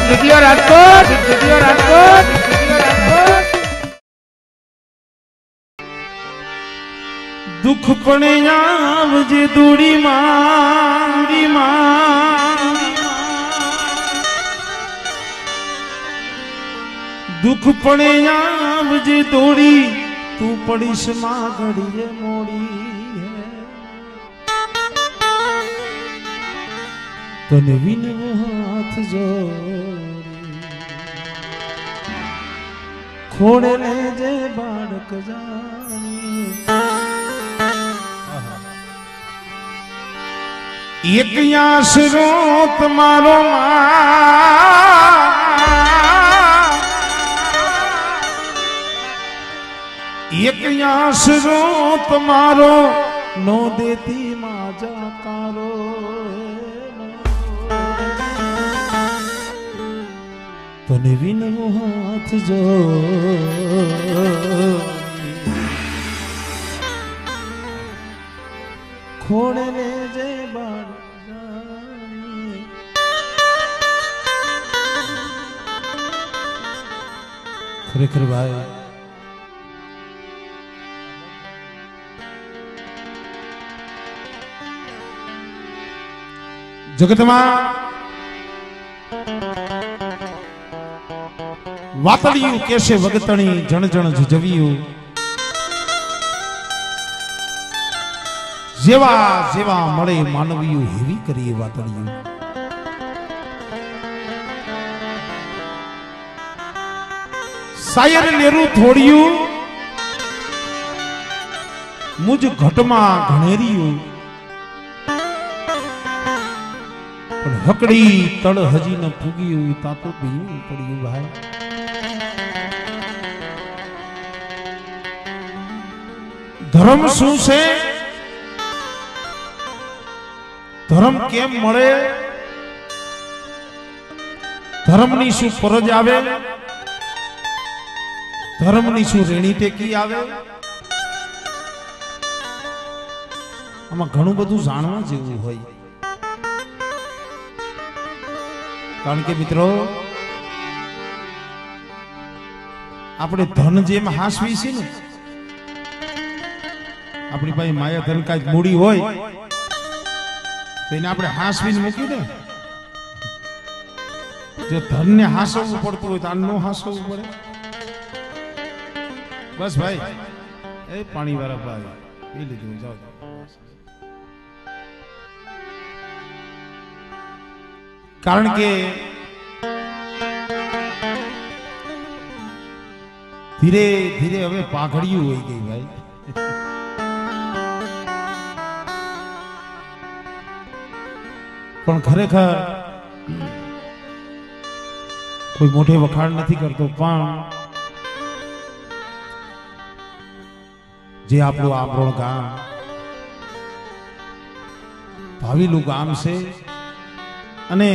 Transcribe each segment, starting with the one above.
જીત્યો રાજકોટ, જીત્યો રાજકોટ, જીત્યો રાજકોટ। દુઃખ પણ આવજે દોડી માં, દુઃખ પણ આવજે દોડી, તું પડીશ માં ઘડીએ મોડી, તને વિનવો હાથ જોડી, ખોડે લેજે બાળક જાણી, એક આશરો તમારો એક આશરો તમારો નો દેતી માજા કારો, તને વિનવો હાથ જોડી, ખોડે લેજે બાળક જાણી। ખરેખર ભાઈ જગતમાં વાતળિયું કેશે વગતણી, જણ જણ જજવ્યું, જેવા જેવા મળે માનવીયું, હેવી કરીએ વાતળિયું। શાયર લેરું થોડિયું, મુજ ઘટમાં ઘણેરિયું, પણ હકડી તળ હજી ન પૂગ્યું, તા તો પીવું પડ્યું ભાઈ। ધર્મ શું છે, ધર્મ કેમ મળે, ધર્મની શું ફરજ આવે, ધર્મની શું રેણી ટેકી આવે, આમાં ઘણું બધું જાણવા જેવું હોય। કારણ કે મિત્રો આપણે ધન જેમ હાસવી છે ને, આપણી પાસે માયા ધન કાંઈક મૂડી હોય તો એને આપણે હાસવીને મૂકી દે। જો ધનને હાસવવું પડતું હોય તો આને ન હાસવવું પડે। બસ ભાઈ એ પાણી વાળા ભાઈ એ લીધું જાઓ। કારણ કે ધીરે ધીરે હવે પાઘડિયું હોય ગઈ ભાઈ। પણ ખરેખર કોઈ મોઢે વખાણ નથી કરતો, પણ જે આપણું આંબરોણ ગામ ભાવીલું ગામ છે, અને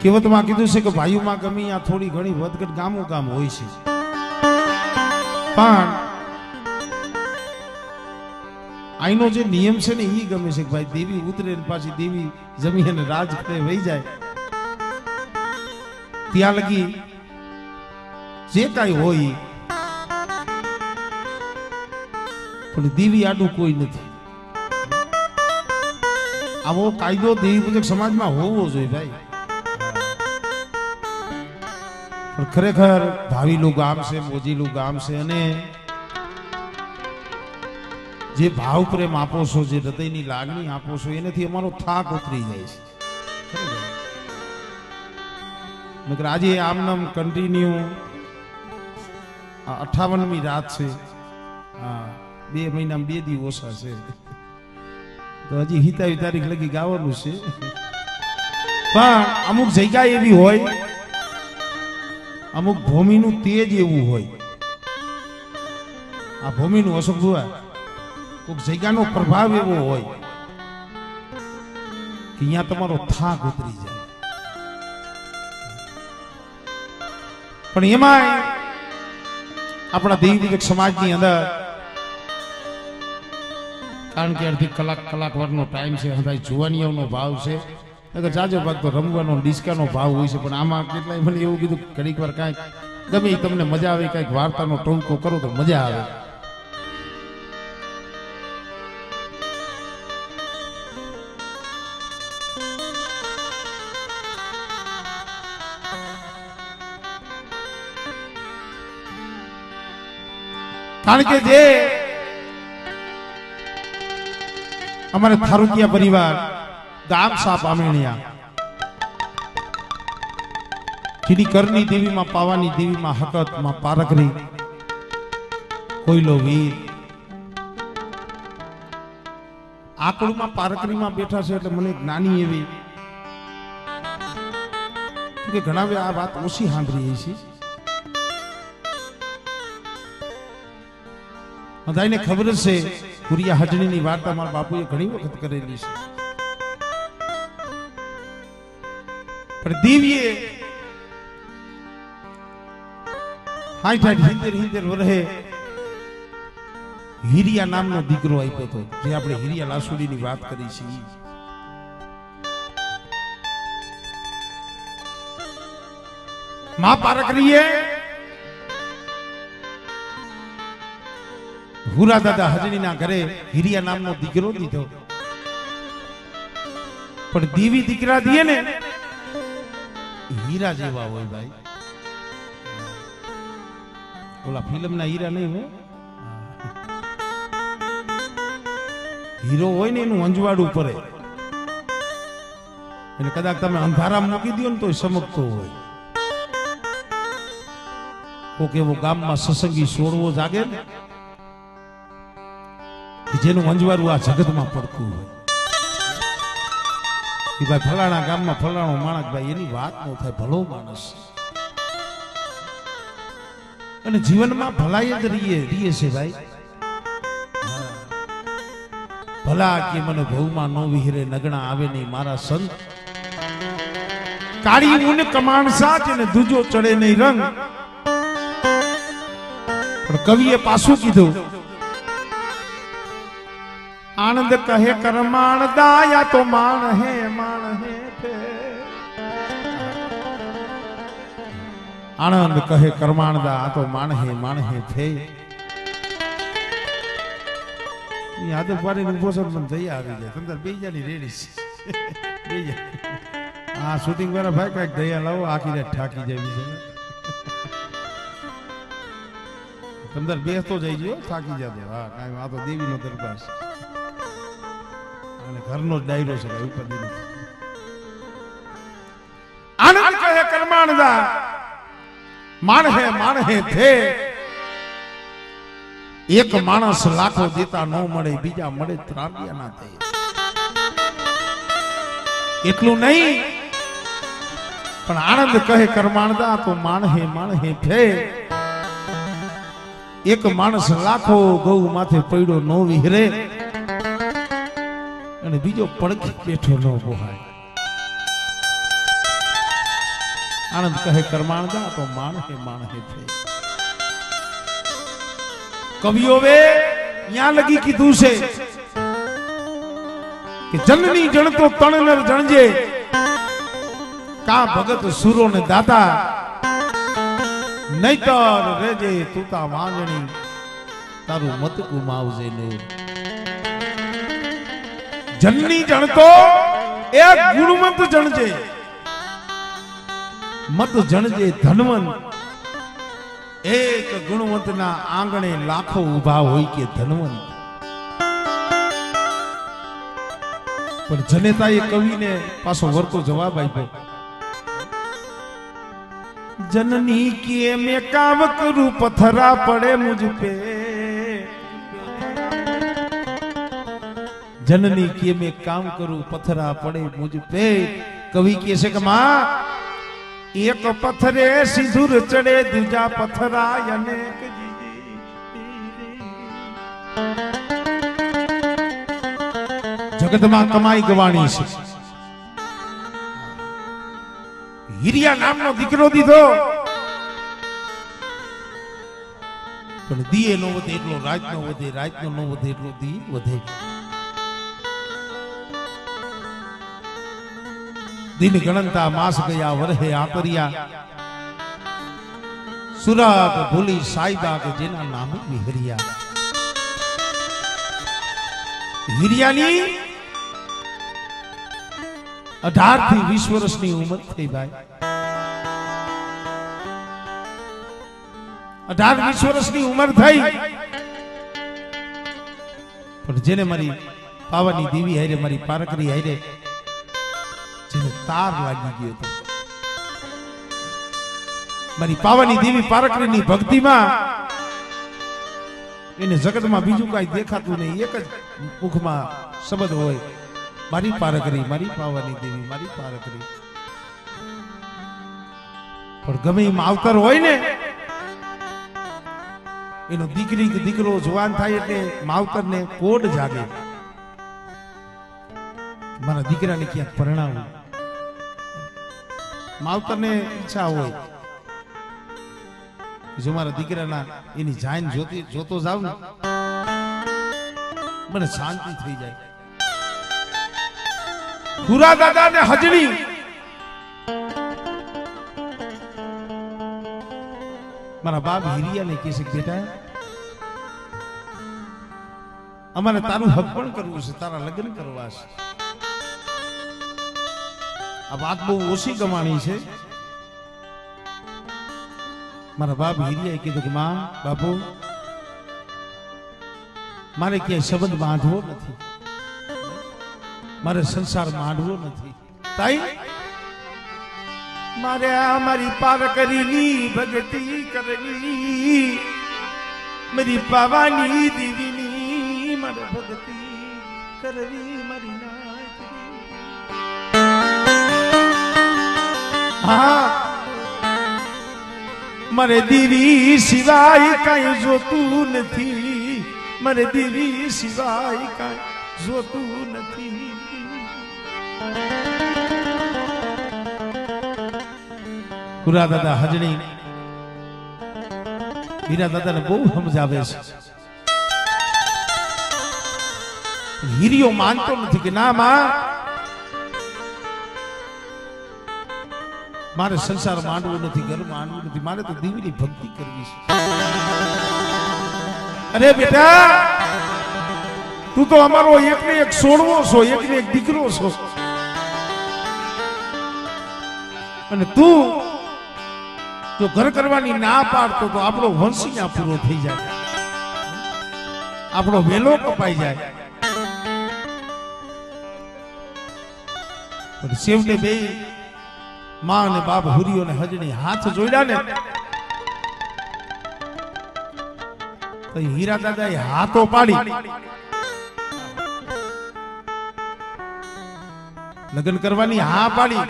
કહેવતમાં કીધું છે કે ભાઈઓમાં ગમી આ થોડી ઘણી વધઘટ ગામો ગામ હોય છે, પણ આઈનો જે નિયમ છે ને એ ગમે છે કે ભાઈ દેવી ઉતરે પાછી દેવી જમી અને રાજ કરે વહી જાય, ત્યાં લગી જે કાંઈ હોય પણ દેવી આડું કોઈ નથી। આવો કાયદો દેવી પૂજક સમાજમાં હોવો જોઈએ ભાઈ। પણ ખરેખર ભાવીલું ગામ છે, મોજીલું ગામ છે, અને જે ભાવ પ્રેમ આપો છો, જે હૃદયની લાગણી આપો છો, એનાથી અમારો થાક ઉતરી જાય છે। નકર આજે આમનામ કન્ટિન્યુ 58મી રાત છે, 2 મહિનામાં 2 દી ઓછા છે, તો હજી 27 તારીખ લગી ગાવાનું છે। પણ અમુક જગ્યા એવી હોય, અમુક ભૂમિનું તેજ એવું હોય, આ ભૂમિનું અશોક ભુવા કોઈક જગ્યાનો પ્રભાવ એવો હોય કે અહીંયા તમારો થાક ઉતરી જાય। પણ એમાં આપણા દેવી સમાજની અંદર કારણ કે અડધી કલાક વારનો ટાઈમ છે, હંધાઈ જુવાનીઓનો ભાવ છે, અગર જાજો ભાગ તો રમવાનો ડિસ્કાનો ભાવ હોય છે, પણ આમાં કેટલાય મને એવું કીધું ઘડીક વાર કાંઈક ગમે ઈ તમને મજા આવે, કાંઈક વાર્તાનો ટૂંકો કરો તો મજા આવે. કારણ કે જે અમારે થારુકિયા પરિવાર ગામ સાપ આમેણિયા જેની કરની દેવીમાં પાવાની દેવીમાં હકતમાં પારકરી કોઈલો વીર આકડમાં પારકરીમાં બેઠા છે એટલે મને જ્ઞાની એવી કે ઘણા આ વાત ઓછી સાંભળી છે. બધાને ખબર છે કુરિયા હજણીની વાર્તા મારા બાપુએ ઘણી વખત કરેલી છે, પણ દેવીએ 60-70 વર્ષે હિરિયા નામનો દીકરો આપ્યો હતો, જે આપણે હિરિયા લાસુડીની વાત કરી છે. મા પારકરીએ હુરા દાદા હજણીના ઘરે હિરિયા નામનો દીકરો દીધો, પણ દેવી દીકરા દીએ ને હીરા જેવા હોય ભાઈ. ઓલા ફિલ્મના હીરા નહીં હોય, હીરો હોય ને એનું અંજવાડું પડે, એટલે કદાચ તમે અંધારામાં મૂકી દો ને તો ચમકતો હોય. કોક એવો ગામમાં સત્સંગી સોળવો જાગે ને જેનું અંજવારું આ જગતમાં પડતું હોય કે ભાઈ ફલાણા ગામમાં ફલાણો માણસ, ભાઈ એની વાત ન થાય, ભલો માણસ. અને જીવનમાં ભલાઈ જ રીએ છે ભાઈ. ભલા કે મને ભવમાં નો વિહરે નગણા આવે નહીં મારા સંત, કાળી ઊન કમાણ સાચ ને દૂજો ચડે નહીં રંગ. પણ કવિએ પાછું કીધું, આનંદ કહે કરમાણ દાયા તો માણ હે આનંદ કહે કરમાણ દા તો માણ હે ફે. યાદ પાડીને ઉભો છે પણ જઈ આવી જાય તંદર બે જાની રેડી છે. આ શૂટિંગ વાળા ભાઈ કઈક દયા લાવો, આખી રાત ઠાકી જાય છે. તંદર બેસતો જઈ ગયો, થાકી જતો. હા કાંઈ આ તો દેવીનો દરબાર છે અને ઘરનો જ ડાયરો છે, ઉપર નથી. આનંદ કહે કરમાણદા માણ હે થે. એક માણસ લાખો દેતા ન મળે, બીજા મળે ત્રાવ્યા ના થાય. એટલું નહીં, પણ આનંદ કહે કરમાણદા તો માણ હે થે. એક માણસ લાખો ગૌ માથે પડ્યો નો વિહરે અને બીજો પડખે બેઠો ન પોહાય. આનંદ કહે કરમાણદા તો માણ હે થે. કવિઓ વે ન્યા લગી કીધું છે કે જનની જણતો તણનર જણજે, કા ભગત સુરો ને દાતા, નહીતર રેજે તુતા વાંજણી, તારું મત ગુમાવજે ને. જનની જણતો એક ગુણવંત જણજે, મત જણજે ધનવંત. એક ગુણવંતના આંગણે લાખો ઉભા હોય કે ધનવંત. પણ જનેતાએ કવિને પાછો વરતો જવાબ આપ્યો, जननी किए मैं काम करूं पत्थरा पड़े मुझ पे, जननी किए मैं काम करूं पत्थरा पड़े मुझ पे। कवि कैसे कमा एक पत्थरे सिंदूर चढ़े दूजा पत्थरा अनेक जगत में कमाई गवाणी से हीरिया नामनो दीकरो दीधो पण दिए नो वधे એટલો રાત નો વધે રાત નો નો વધે એટલો દી વધે। દિન ગણનતા માસ ગયા વરહે આતરિયા સુરત ભૂલી સાઈબા કે જેના નામ વિહરિયા હિરિયાની 18 થી 20 વર્ષની ઉંમર થઈ ભાઈ 18-20 વર્ષની ઉંમર થઈ પણ જેને મારી પાવાની દેવી હારે મારી પારકરી હારે જેને તાર લાગી ગયો હતો મારી પાવાની દેવી પારકરીની ભક્તિમાં એને જગતમાં બીજું કાંઈ દેખાતું નહીં એક જ મુખમાં શબ્દ હોય મારી પારકરી મારી પાવાની દેવી મારી પારકરી પણ ગમે એ માવતર હોય ને એનો દીકરી કે દીકરો જવાન થાય એટલે માવતરને કોડ જાગે મારા દીકરાને ક્યાંક પરણાવું માવતરને ઈચ્છા હોય જો મારા દીકરાના એની જાન જોતો જાવ ને મને શાંતિ થઈ જાય ખુરા દાદા ને હજણી મારા બાપ હિરિયાને કહે છે બેટા અમારે તારું હક પણ કરવું છે તારા લગ્ન કરવા છે આ વાત બહુ ઓછી ગમાણી છે મારા બાપ હિરિયાએ કીધું કે માં બાપુ મારે ક્યાંય સંબંધ બાંધવો નથી મારે સંસાર માંડવો નથી તાઈ મારે મારી પારકરીની ભક્તિ કરવી મારી પાવાની દેવીની મારે ભક્તિ કરવી મારી હા મારે દેવી સિવાય કાંઈ જોતું નથી મારે દેવી સિવાય કાંઈ જોતું નથી ખુરા દાદા હજણી હીરા દાદાને બહુ સમજાવે છે હીરિયો માનતો નથી કે ના માં મારે સંસાર માંડવો નથી ઘર માંડવું નથી મારે તો દેવીની ભક્તિ કરવી છે અરે બેટા તું તો અમારો એકને એક સોડવો છો એકને એક દીકરો છો અને તું જો ઘર કરવાની ના પાડતો તો આપણો વંશ ત્યાં પૂરો થઈ જાય આપણો વેલો કપાઈ જાય પણ સેવને બે માં અને બાપ હુરિયો ને હજણી હાથ જોડ્યા ને તો હીરા દાદા એ હાથો પાડી લગ્ન કરવાની હા પાડી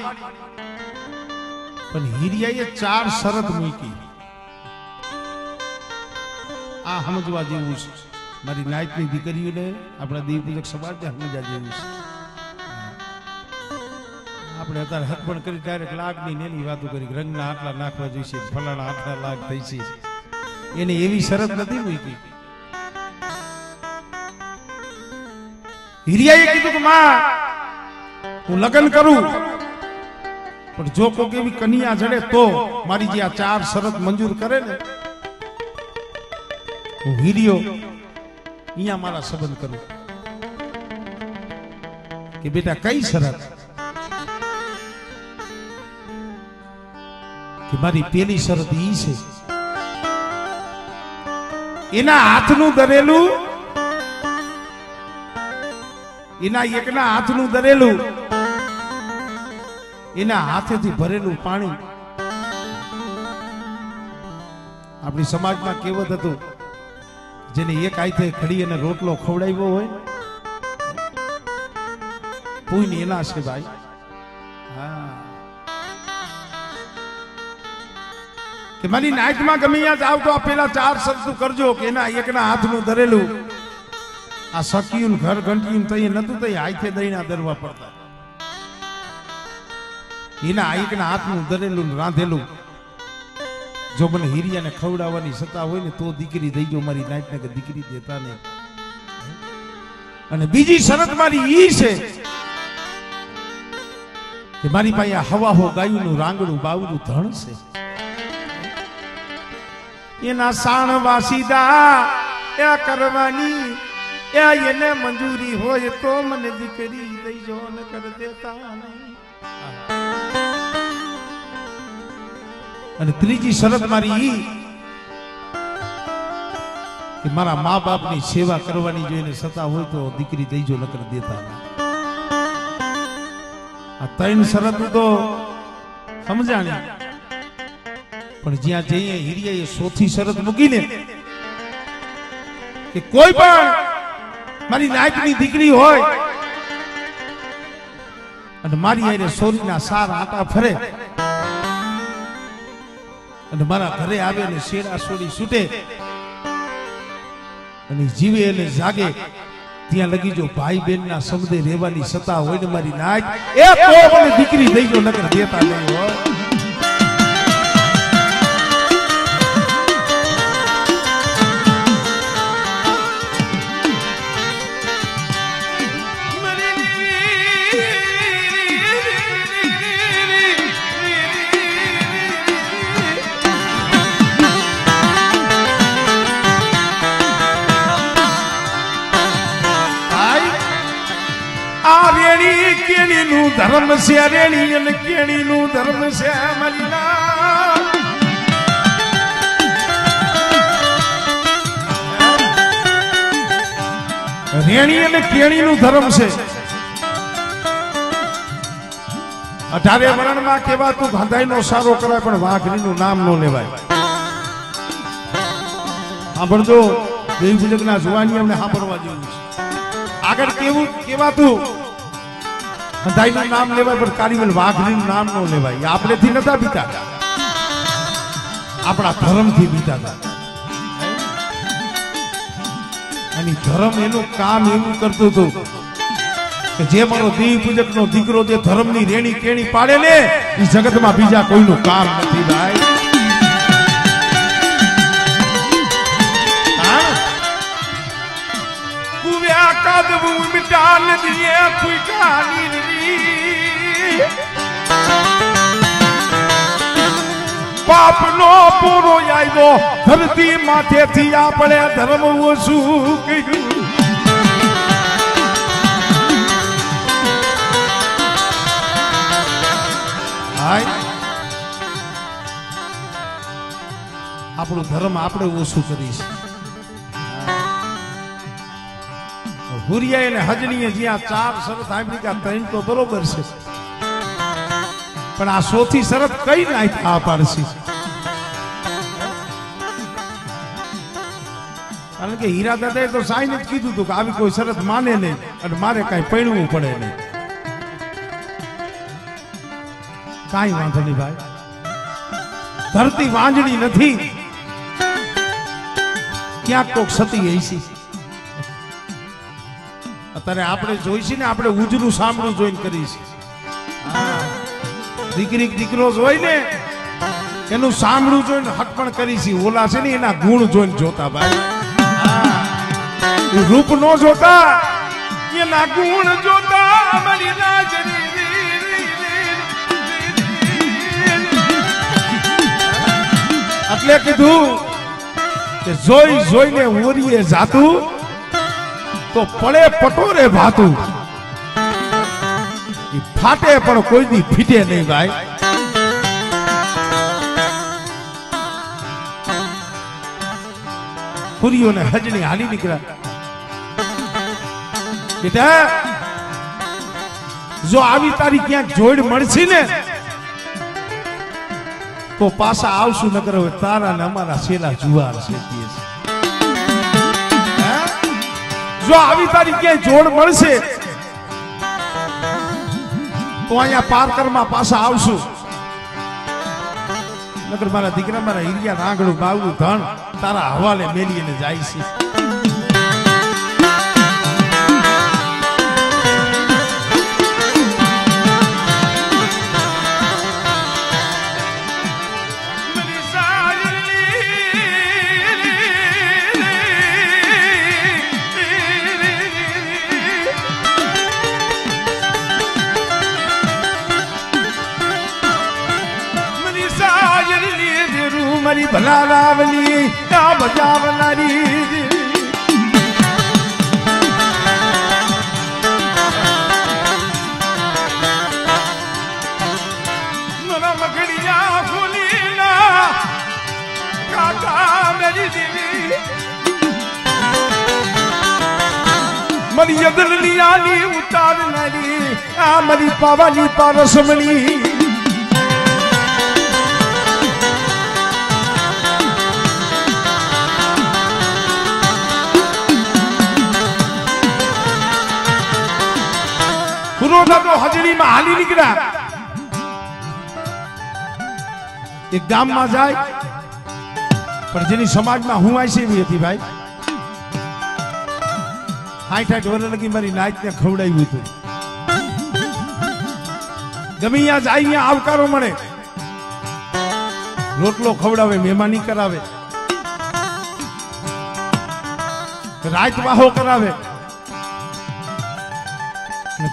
પણ હીરિયાએ 4 શરત મૂકી આ સમજવા જેવું છે મારી નાયતની દીકરીઓને આપણા દેવ પૂજક સમાજને સમજવા જેવું છે આપણે અત્યારે હક પણ કરી ડાયરેક્ટ લાગની નેની વાતો કરી રંગના આટલા નાખવા જોઈશે ફલાણા આટલા લાગ થઈ છે એને એવી શરત નથી મૂકી હીરિયાએ કીધું કે માં હું લગ્ન કરું પણ જો કોઈ એવી કન્યા જડે તો મારી જે આ 4 શરત મંજૂર કરે ને હું હીરિયો અહીંયા મારા સંબંધ કરું કે બેટા કઈ શરત કે મારી પેલી શરત ઈ છે એના હાથનું દરેલું એના એકના હાથનું દરેલું એના હાથેથી ભરેલું પાણી આપણી સમાજમાં કહેવત હતું જેને એક હાથે ખડી અને રોટલો ખવડાવ્યો હોય પુણ્ય એના છે ભાઈ હા કે મારી નાઈટમાં ગમે ત્યાં જાવ તો આ પેલા 4 શબ્દ કરજો કે એના એકના હાથનું ધરેલું આ સખીયું ઘર ઘંટિયું તઈ નતું તઈ હાથે દઈના દરવા પડતા એના એકના હાથનું ધરેલું રાંધેલું જો મને હીરિયાને ખવડાવવાની સત્તા હોય ને તો દીકરી દઈ જો મારી નાઈટને કે દીકરી દેતા નહીં અને બીજી શરત મારી ઈ છે કે મારી પાસે હવા હો ગાયુંનું રાંગડું બાવડું ધણ છે, એના સાણ વાસીદા એ કરવાની એને મંજૂરી હોય તો મને દીકરી દઈજો ન કર દેતા નહીં. અને ત્રીજી શરત મારી ઈ કે મારા મા બાપની સેવા કરવાની જોઈને સતા હોય તો દીકરી દઈજો ન કર દેતા નહીં. આ ત્રણ શરત તો સમજાણી, પણ જ્યાં જઈએ હિરિયાએ ચોથી શરત મૂકીને કે કોઈ પણ મારી નાયકની દીકરી હોય અને મારી આરે સોરીના સાર આટા ફરે અને મારા ઘરે આવે ને શેરા સોડી છૂટે અને જીવે અને જાગે ત્યાં લગી જો ભાઈ બહેન ના સમદે રહેવાની સત્તા હોય ને મારી નાયક એ તો મને દીકરી દઈજો નકર દેતા નહીં હોય. કેણીનું ધર્મ છે રેણી અને કેણીનું ધર્મ છે મલિના. રેણી અને કેણીનું ધર્મ છે. 18 વર્ણમાં કહેવાતું ગાંધાઈનો સારો કરાય પણ વાઘરીનું નામ ન લેવાય. સાંભળજો દેવી પૂજકના જુવાની અમને સાંભળવા જેવું છે. આગળ કેવું કહેવાતું ગાંધાઈનું નામ લેવાય પણ કારીવલ વાઘરીનું નામ ન લેવાય. આપણેથી નતા બીતા, આપણા ધર્મથી બીતા હતા. અને ધર્મ એનું કામ એવું કરતું હતું કે જે મારો દેવી પૂજકનો દીકરો જે ધર્મની રેણી કેણી પાડે ને એ જગતમાં બીજા કોઈનું કામ નથી ભાઈ. કુવ્યા કાદવું મિટાન દિએ કોઈ કહાની પાપનો પૂરો આવ્યો ધરતી માથેથી આપણે ધર્મ ઓછું કહ્યું. આપણું ધર્મ આપણે ઓછું કરીશું. હુરિયા અને હજનીએ જ્યાં 4 શરત આપી કે 3 તો બરોબર છે, પણ આ 4થી શરત કઈ નાખ આ પાડશે. કારણ કે હીરા દાદાએ તો સાઈને જ કીધું હતું કે આવી કોઈ શરત માને નહીં અને મારે કઈ પૈણવું પડે નહીં. કાંઈ વાંધો નહીં ભાઈ, ધરતી વાંજણી નથી, ક્યાંક કોક સતી હઈશી. અત્યારે આપણે જોઈશી ને આપણે ઉજરું સાંભળું જોઈને કરીશું. દીકરી દીકરો જોઈ ને એનું સાંભળું જોઈને હક પણ કરીશી. ઓલા છે ને એના ગુણ જોઈને જોતા ભાઈ, રૂપ નો જોતા એના ગુણ જોતા. અમારી રાજની એટલે કીધું કે જોઈ જોઈને ઓરીએ જાતું તો પડે પટોરે ભાતું, ફાટે પણ કોઈ દી ફીટે નહીં ભાઈ. ખુરીઓને હજની હાલી નીકળ્યા. બેટા જો આવી તારી ક્યાંક જોડ મળશે ને તો પાછા આવશું, નકર હવે તારા ને અમારા શેલા જુવાર છે. જો આવી તારી ક્યાંય જોડ મળશે તો અહીંયા પારકરમાં પાછા આવશું, નકર મારા દીકરા મારા હિરિયા રાંગડું બાવડું ધણ તારા હવાલે મેલીને જાય છે. મારી ભલા રાવલી આ બજાવનારી મારા મગડિયા ફૂલીના કાકા મેરી દીવી મારી યદલની આલી ઉતારનારી આ મારી પાવાની પારસમણી હજડીમાં હાલી નીકળ્યા એક ગામમાં જાય પણ જેની સમાજમાં હું આઈ એવી હતી ભાઈ 60 વર્ષ લગી મારી નાચને ખવડાવ્યું હતું ગમે ત્યાં જાય અહીંયા આવકારો મળે રોટલો ખવડાવે મહેમાની કરાવે રાત વાહો કરાવે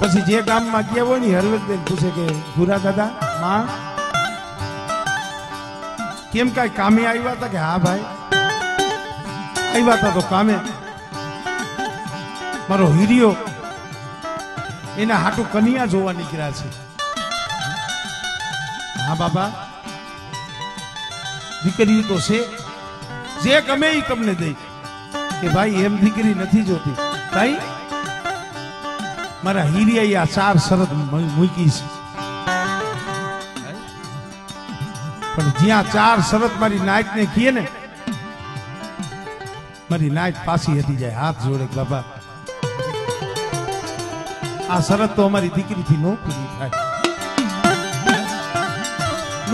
પછી જે ગામમાં ગયા હોય ને હરવેદબેન પૂછે કે ભૂરા દાદા માં કેમ કઈ કામે આવ્યા હતા કે હા ભાઈ આવ્યા હતા તો કામે મારો હીરિયો એના હાટુ કન્યા જોવા નીકળ્યા છે હા બાબા દીકરી તો છે જે ગમે એ તમને દઈ કે ભાઈ એમ દીકરી નથી જોતી કઈ મારા હીરિયા આ 4 શરત મૂકી છે પણ જ્યાં 4 શરત મારી નાઈટ ને કીએ ને મારી નાઈટ પાછી હતી જાય હાથ જોડે બાબા આ શરત તો અમારી દીકરીથી નો પૂરી થાય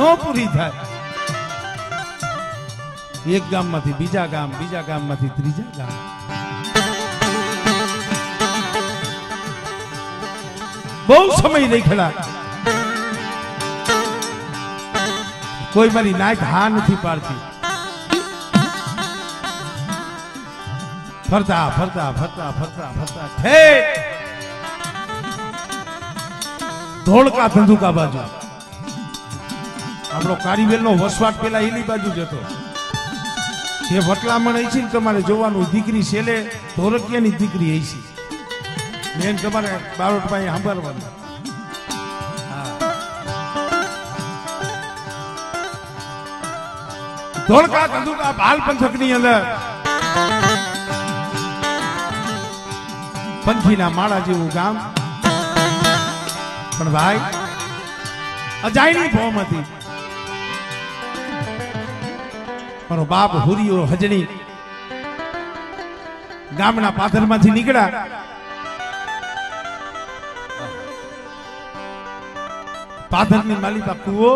નો પૂરી થાય એક ગામમાંથી બીજા ગામમાંથી ત્રીજા ગામ બહુ સમય દેખેલા કોઈ મારી નાઈટ હા નથી પાડતી ફરતા ફરતા ફરતા ફરતા ફરતા ધોળકા ધંધુકા બાજુ આપણો કારીવેલ નો વસવાટ પેલા એની બાજુ જતો જે વટલામણ હઈ છે ને તમારે જોવાનું દીકરી છેલ્લે ધોરકિયાની દીકરી હઈ છે મેન તમારે બારોટભાઈ સાંભળવાનું ધોળકા ધંધુકા બાલ પંથક ની અંદર પંખીના માળા જેવું ગામ પણ ભાઈ અજાયની ભોમ હતી મારો બાપ હુરિયો હજણી ગામના પાથરમાંથી નીકળ્યા પાથરની માલિકા કુવો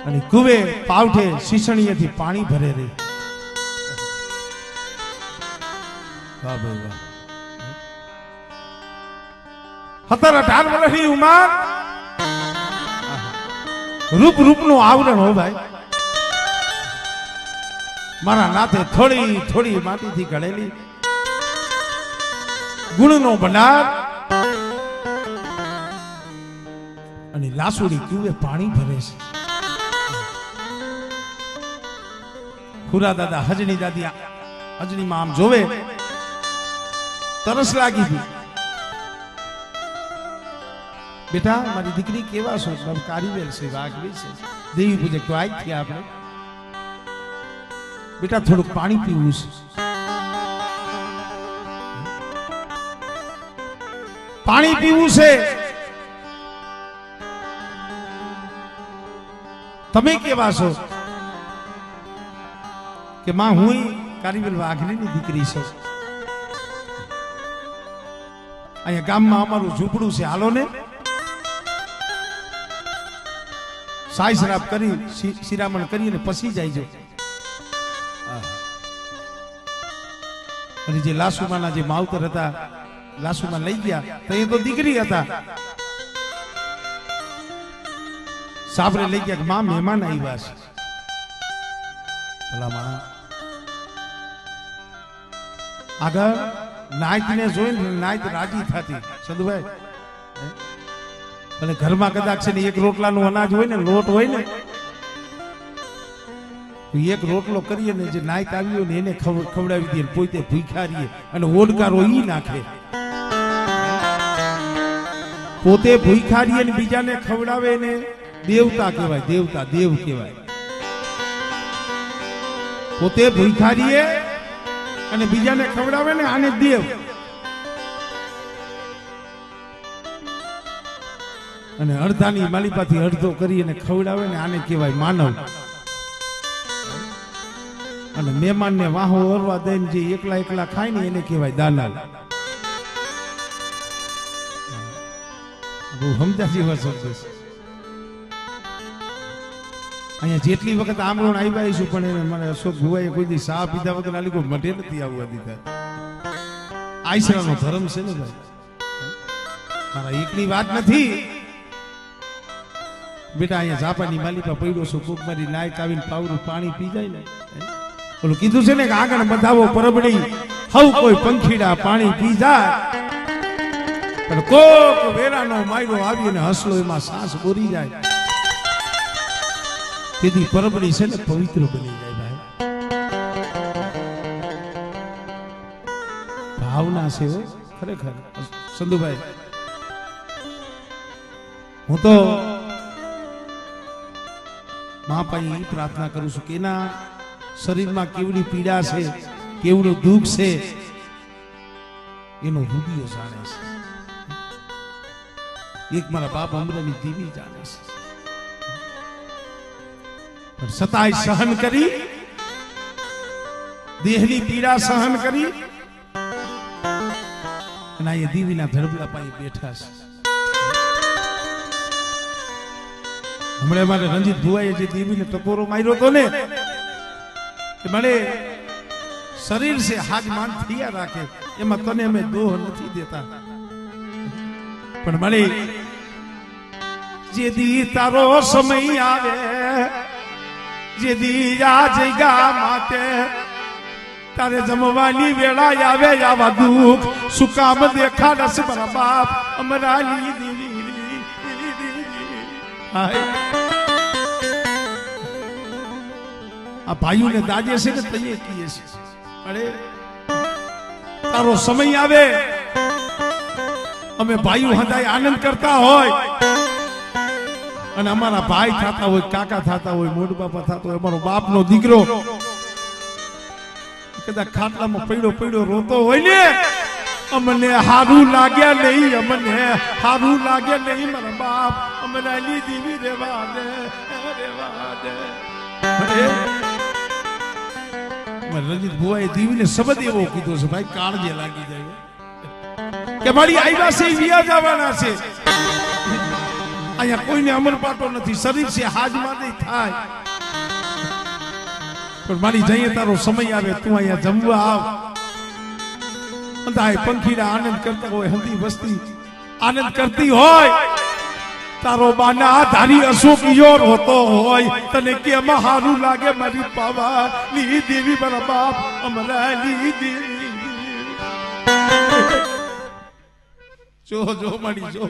અને કુવે પાવઠે શીશણીએથી પાણી ભરે રહી વાહ ભાઈ વાહ 17-18 વર્ષની ઉંમર રૂપ નું આવરણ હો ભાઈ મારા નાથે થોડી થોડી માટીથી ઘડેલી ગુણનો ભંડાર અને લાસુડી કુવે પાણી ભરે છે ખુરા દાદા હજણી દાદી હજણીમાં આમ જોવે તરસ લાગી ગઈ બેટા મારી દીકરી કેવા છો કારીવેલ છે વાઘવી છે દેવી પૂજક તો આજ થી આપણે બેટા થોડુંક પાણી પીવું છે પાણી પીવું છે તમે કેવા છો કે માં હું કારીવેલ વાઘરીની દીકરી છું અહીંયા ગામમાં અમારું ઝૂંપડું છે હાલો ને સાય શરાબ કરી શિરામણ કરીને પસી જાય અને જે લાસુમાના જે માવતર હતા લાસુમાં લઈ ગયા તો એ તો દીકરી હતા સાબરે લઈ ગયા કે માં મહેમાન આવ્યા છે ભલા માં આગળ નાઈટ ને જોઈને નાઈટ રાજી થતી સંધુભાઈ અને ઘરમાં કદાચ છે ને એક રોટલાનું અનાજ હોય ને લોટ હોય ને એક રોટલો કરીએ ને જે નાઈટ આવ્યો ને એને ખવડાવી દઈએ, પોતે ભૂખ્યા રહીએ અને ઓડકારો ઈ નાખે. પોતે ભૂખ્યા રહીએ ને બીજાને ખવડાવે ને દેવતા કહેવાય, દેવતા દેવ કહેવાય. પોતે ભૂખ્યા રહીએ અને બીજાને ખવડાવે ને આને દેવ. અને અડધાની માલિપાથી અડધો કરી અને ખવડાવે ને આને કહેવાય માનવ. અને મહેમાનને વાહો ઓરવા દઈને જે એકલા એકલા ખાય ને એને કહેવાય દાનવ. બહુ સમજા જેવા શબ્દ છે. અહીંયા જેટલી વખત આમરોણ આવ્યા છું પણ એને મને અશોક ભુવાએ કોઈ દી ચા પીધા વગર આલી કોઈ મઢે નથી આવવા દીધા. આઈસરાનો ધર્મ છે ને ભાઈ, મારા એકની વાત નથી. બેટા અહીંયા જાપાની માલિકા પડ્યો છું, કોક મારી નાઈટ આવીને પાવરું પાણી પી જાય ને, ઓલું કીધું છે ને કે આગળ બધાવો પરબડી હવ કોઈ પંખીડા પાણી પી જાય, પણ કોક વેરાનો માયરો આવીને હસલો એમાં સાસ બોરી જાય, તેથી પરબડી છે ને પવિત્ર બની જાય ભાઈ. ભાવના છે ખરેખર સંધુભાઈ. હું તો મહાપાઈ પ્રાર્થના કરું છું કે એના શરીરમાં કેવડી પીડા છે, કેવડું દુઃખ છે, એનો હૃદય જાણે છે. એક મારા બાપ અમરાની દેવી જાણે છે. પણ છતાંય સહન કરી, દેહની પીડા સહન કરી અને અહીંયા દેવીના ધરબલા પાસે બેઠા છે. હમણાં મારે રંજીત ભુવાએ જે દેવીને ટકોરો માર્યો હતો ને, મને શરીર છે હાજમાન થયા રાખે, એમાં તને અમે દોહ નથી દેતા, પણ મને જે દી તારો સમય આવે, જે દી આ જગ્યા માટે તારે જમવાની વેળા આવે, આવા દુઃખ શું કામ દેખાડશ મારા બાપ અમરાલી દેવી. આ ભાઈઓને દાજે છે ને તઈએ કીએ છે, અરે તારો સમય આવે, અમે ભાઈઓ હદાય આનંદ કરતા હોય અને અમારા ભાઈ થતા હોય, કાકા થતા હોય, મોટ બાપા થતા હોય, અમારો બાપનો દીકરો કદાચ ખાટલામાં પડ્યો પડ્યો રોતો હોય ને, અમને હારું લાગ્યા નહીં, અમને હારું લાગ્યા નહીં, મારા બાપ અમરાલી દેવી રેવા દે, રેવા દે. રંજીત ભુવાએ દેવીને શબ્દ એવો કીધો છે ભાઈ, કાળજે લાગી જાય કે મારી આવ્યા છે વિયા જવાના છે. અહીંયા કોઈને અમર પાટો નથી, શરીર છે હાજમાં નહીં થાય, પણ મારી જઈએ તારો સમય આવે, તું અહીંયા જમવા આવ. અંધાય પંખીડા આનંદ કરતા હોય, હંધી વસ્તી આનંદ કરતી હોય, તારો બાના ધારી અશોક યોર હોતો હોય, તને કેમ હારું લાગે મારી પાવા ની દેવી, મારા બાપ અમરાલી દેવી. જો જો મારી જો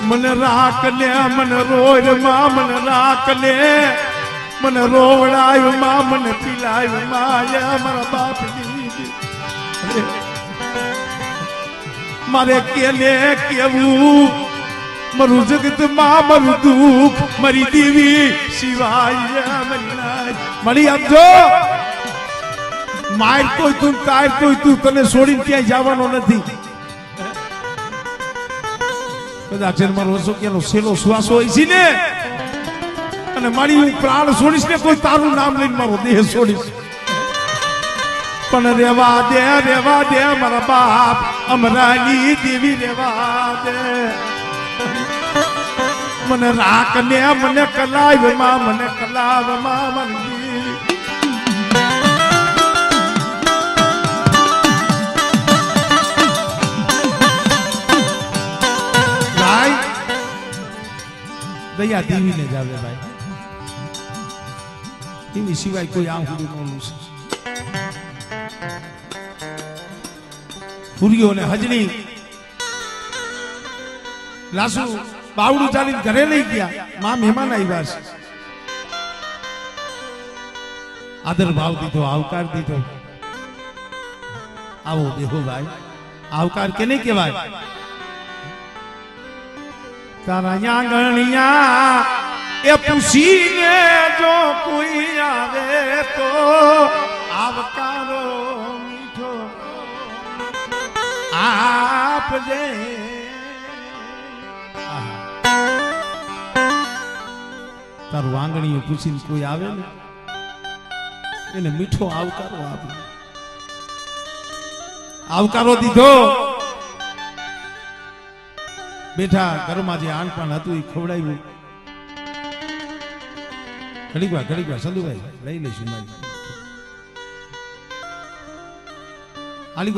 मन राख ले, मन रोज मां, मन राख ले, मन रोवड़ायो मां, मन पिलायो माया मारा बाप मारे केले केवू मरु जगत मां, मरु दुख मरी देवी शिवाय मरी. अब जो मार तो तू तार तो तू तने छोड़ी क्या जावानो नहीं. કદાચ મારો અશોકિયાનો છેલ્લો શ્વાસ હોય છે ને, અને મારી હું પ્રાણ છોડીશ ને, કોઈ તારું નામ લઈને મારો દેહ છોડીશ. પણ રેવા દે મારા બાપ અમરાની દેવી રેવા દે મને રાખ ને મને કલાવમાં મનજી ભાઈ દયા દેવીને જ આવે ભાઈ એની સિવાય કોઈ આમ સુધી બોલું છે ફુરીઓ ને હજણી લાસુ બાવડું ચાલીને ઘરે લઈ ગયા માં મહેમાન આવ્યા છે આદર ભાવ દીધો આવકાર દીધો આવો દેહો ભાઈ આવકાર કેને કહેવાય તારા આંગણિયા એ પૂછીને જો કોઈ આવે તો આવકારો મીઠો આપજે તારું આંગણીઓ પૂછીને કોઈ આવે ને એને મીઠો આવકારો આપે આવકારો દીધો બેઠા ઘરમાં જે આનપાન હતું એ ખવડાવ્યું ઘડીક વાર સંધુભાઈ લઈ લઈશું મારી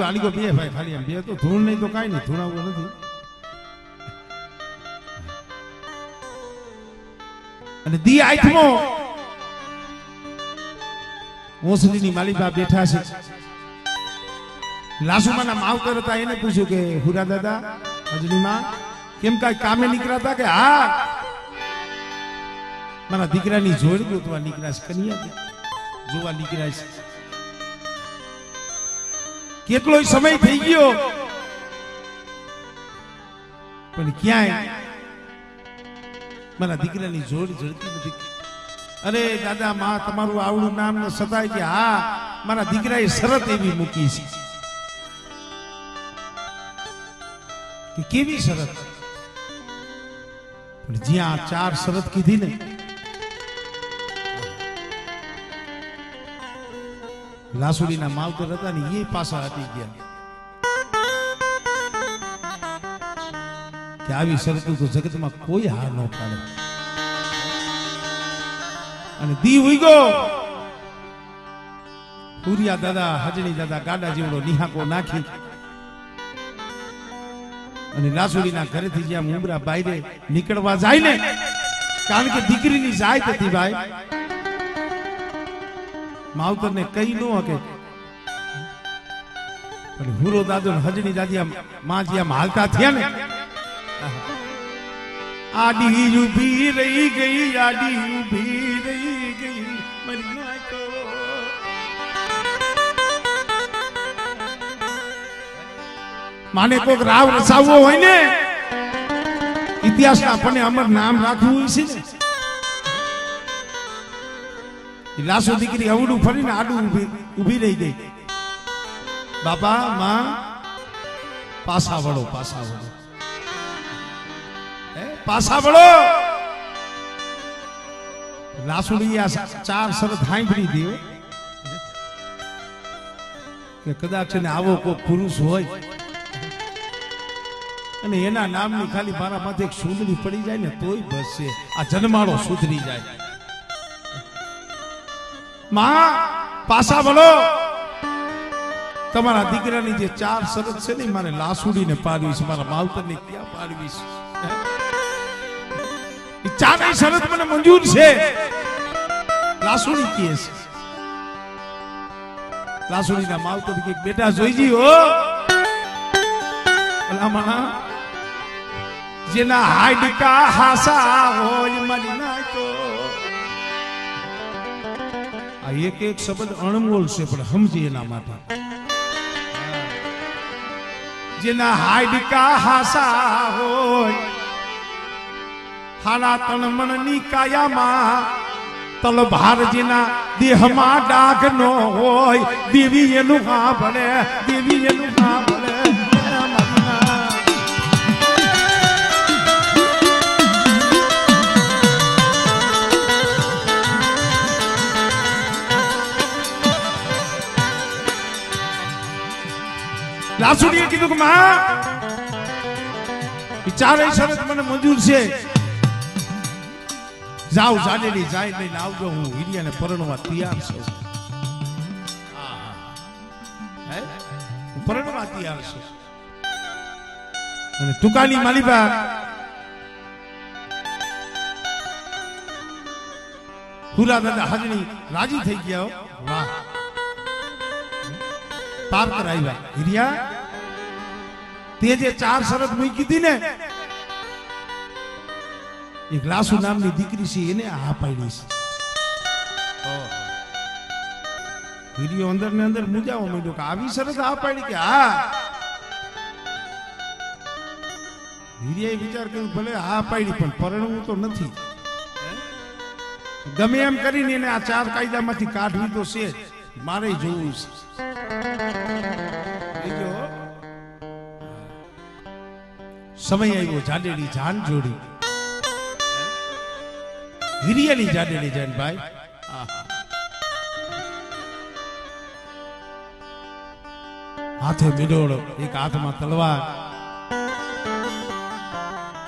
આલીગો બે ભાઈ ખાલી એમ બે તો ધૂણ નહીં તો કાંઈ નહીં ધૂણાવું નથી અને દી આઠમો ઓસલીની માલિકા બેઠા છે લાસુમાના માવતર હતા એને પૂછ્યું કે હુરા દાદા હજનીમાં કેમ કાંઈ કામે નીકળ્યા હતા કે હા મારા દીકરાની જોડ ગયો તો આ નીકળ્યા છે કન્યા જોવા નીકળ્યા છે કેટલો સમય થઈ ગયો પણ ક્યાંય મારા દીકરાની જોડ જડતી નથી અરે દાદા માં તમારું આવડું નામ ન સતાય કે હા મારા દીકરાએ શરત એવી મૂકી છે કે કેવી શરત પણ જ્યાં 4 શરત કીધી ને લાસુડીના માવતર હતા ને એ પાછા હટી ગયા કે આવી શરતો તો જગતમાં કોઈ હાર ન પાડે અને દી ઉઈગો પુરિયા દાદા હજણી દાદા ગાડા જેવડો નિહાકો નાખી અને લાસુડીના ઘરેથી જ્યાં મુંબરા બાયરે નીકળવા જાય ને કારણ કે દીકરીની જાત હતી ભાઈ માવતર ને કઈ ન હકે પણ હુરો દાદો હજણી દાદી માં જે આમ હાલતા થયા ને આડી ઊભી રહી ગઈ મરી નાખો માને કોક રાવ રસાવવો હોય ને ઇતિહાસના આપણને અમર નામ રાખવું છે ને લાસો દીકરી અવડું ફરીને આડું ઊભી રહી ગઈ બાપા માં પાછા વળો લાસુડી આ 4 શરત હાંભળી દીધો કે કદાચ ને આવો કોઈ પુરુષ હોય અને એના નામની ખાલી મારા માથે એક સુંદરી પડી જાય ને તોય બસ છે આ જન્માળો સુધરી જાય માં પાછા વળો તમારા દીકરાની જે 4 શરત છે ને મારે લાસુડીને પાડવી છે મારા માવતરને ક્યાં પાડવી છે એ 4 શરત મને મંજૂર છે લાસુડી કહે છે લાસુડીના માવતર કે બેટા જોઈજી હો ભલામણા જેના હાડકા હાસા હોય મરી નાખો આ એક શબ્દ અણમોલ છે પણ સમજી એના માટે જેના હાડકા હાસા હોય હાડા તણમણની કાયામાં તલભાર જેના દેહમાં ડાઘ નો હોય દેવી એનું હા ભલે લાસુડીએ કીધું કે માં ચારેય શરત મને મંજૂર છે, જાઓ જાડેલી જાય લઈને આવજો, હું હીરિયાને પરણવા તૈયાર છું. હું પરણવા તૈયાર છું. અને ટુકાની માલિબા પૂરા દાદા હાજરી રાજી થઈ ગયા. વાહ, પાર કરાવ્યા. હીરિયા તે જે 4 શરત મૂકી હતી ને, એક લાસુ નામની દીકરી છે એને હા પાડી છે. હીરિયો અંદર ને અંદર મૂંઝાવા માંડ્યો કે આવી શરત હા પાડી કે હા. હીરિયાએ વિચાર કર્યો ભલે હા પાડી પણ પરણવું તો નથી. ગમે એમ કરીને એને આ 4 કાયદામાંથી કાઢવી તો છે, મારે જોવું છે. સમય આવ્યો, જાડેલી જાન જોડી. હીરિયાની જાડેલી જાન ભાઈ. હાથે મિડોળ, એક હાથમાં તલવાર,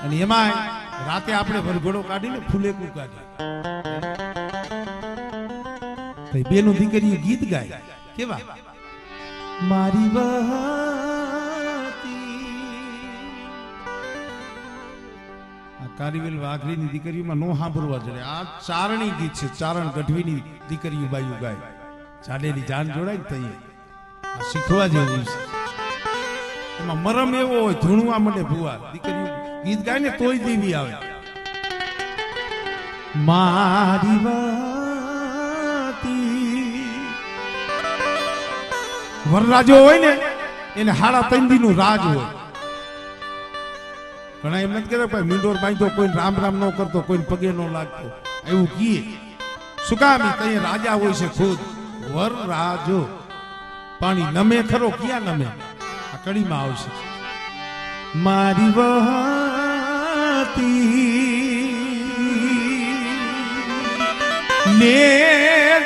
અને એમાં રાતે આપણે વરઘોડો કાઢીને ફૂલેકું કાઢી. બેનું દીકરીઓ ગીત ગાય કેવા, મારી કારીવેલ વાઘરીની દીકરીઓમાં નો સાંભળવા જોઈએ. આ ચારણી ગીત છે, ચારણ ગઢવીની દીકરીઓ બાયું ગાય. જાડેલી જાન જોડાય ને તઈ આ શીખવા જેવું છે. એમાં મરમ એવો હોય, ધૂણવા મળે ભુવા. દીકરીઓ ગીત ગાય ને તોય દેવી આવે. મારી વાતી વરરાજો હોય ને એને 3.5 દીનું રાજ હોય. ઘણા એમ નથી કહેતા ભાઈ મીંડોર બાંધતો, કોઈ રામ રામ ન કરતો, કોઈ પગે ન લાગતો, એવું કીએ. શું કામ? કઈ રાજા હોય છે ખુદ વર રાજો. પાણી નમે ખરો, ક્યાં નમે? આ કડીમાં આવશે. મારી વહાતી ને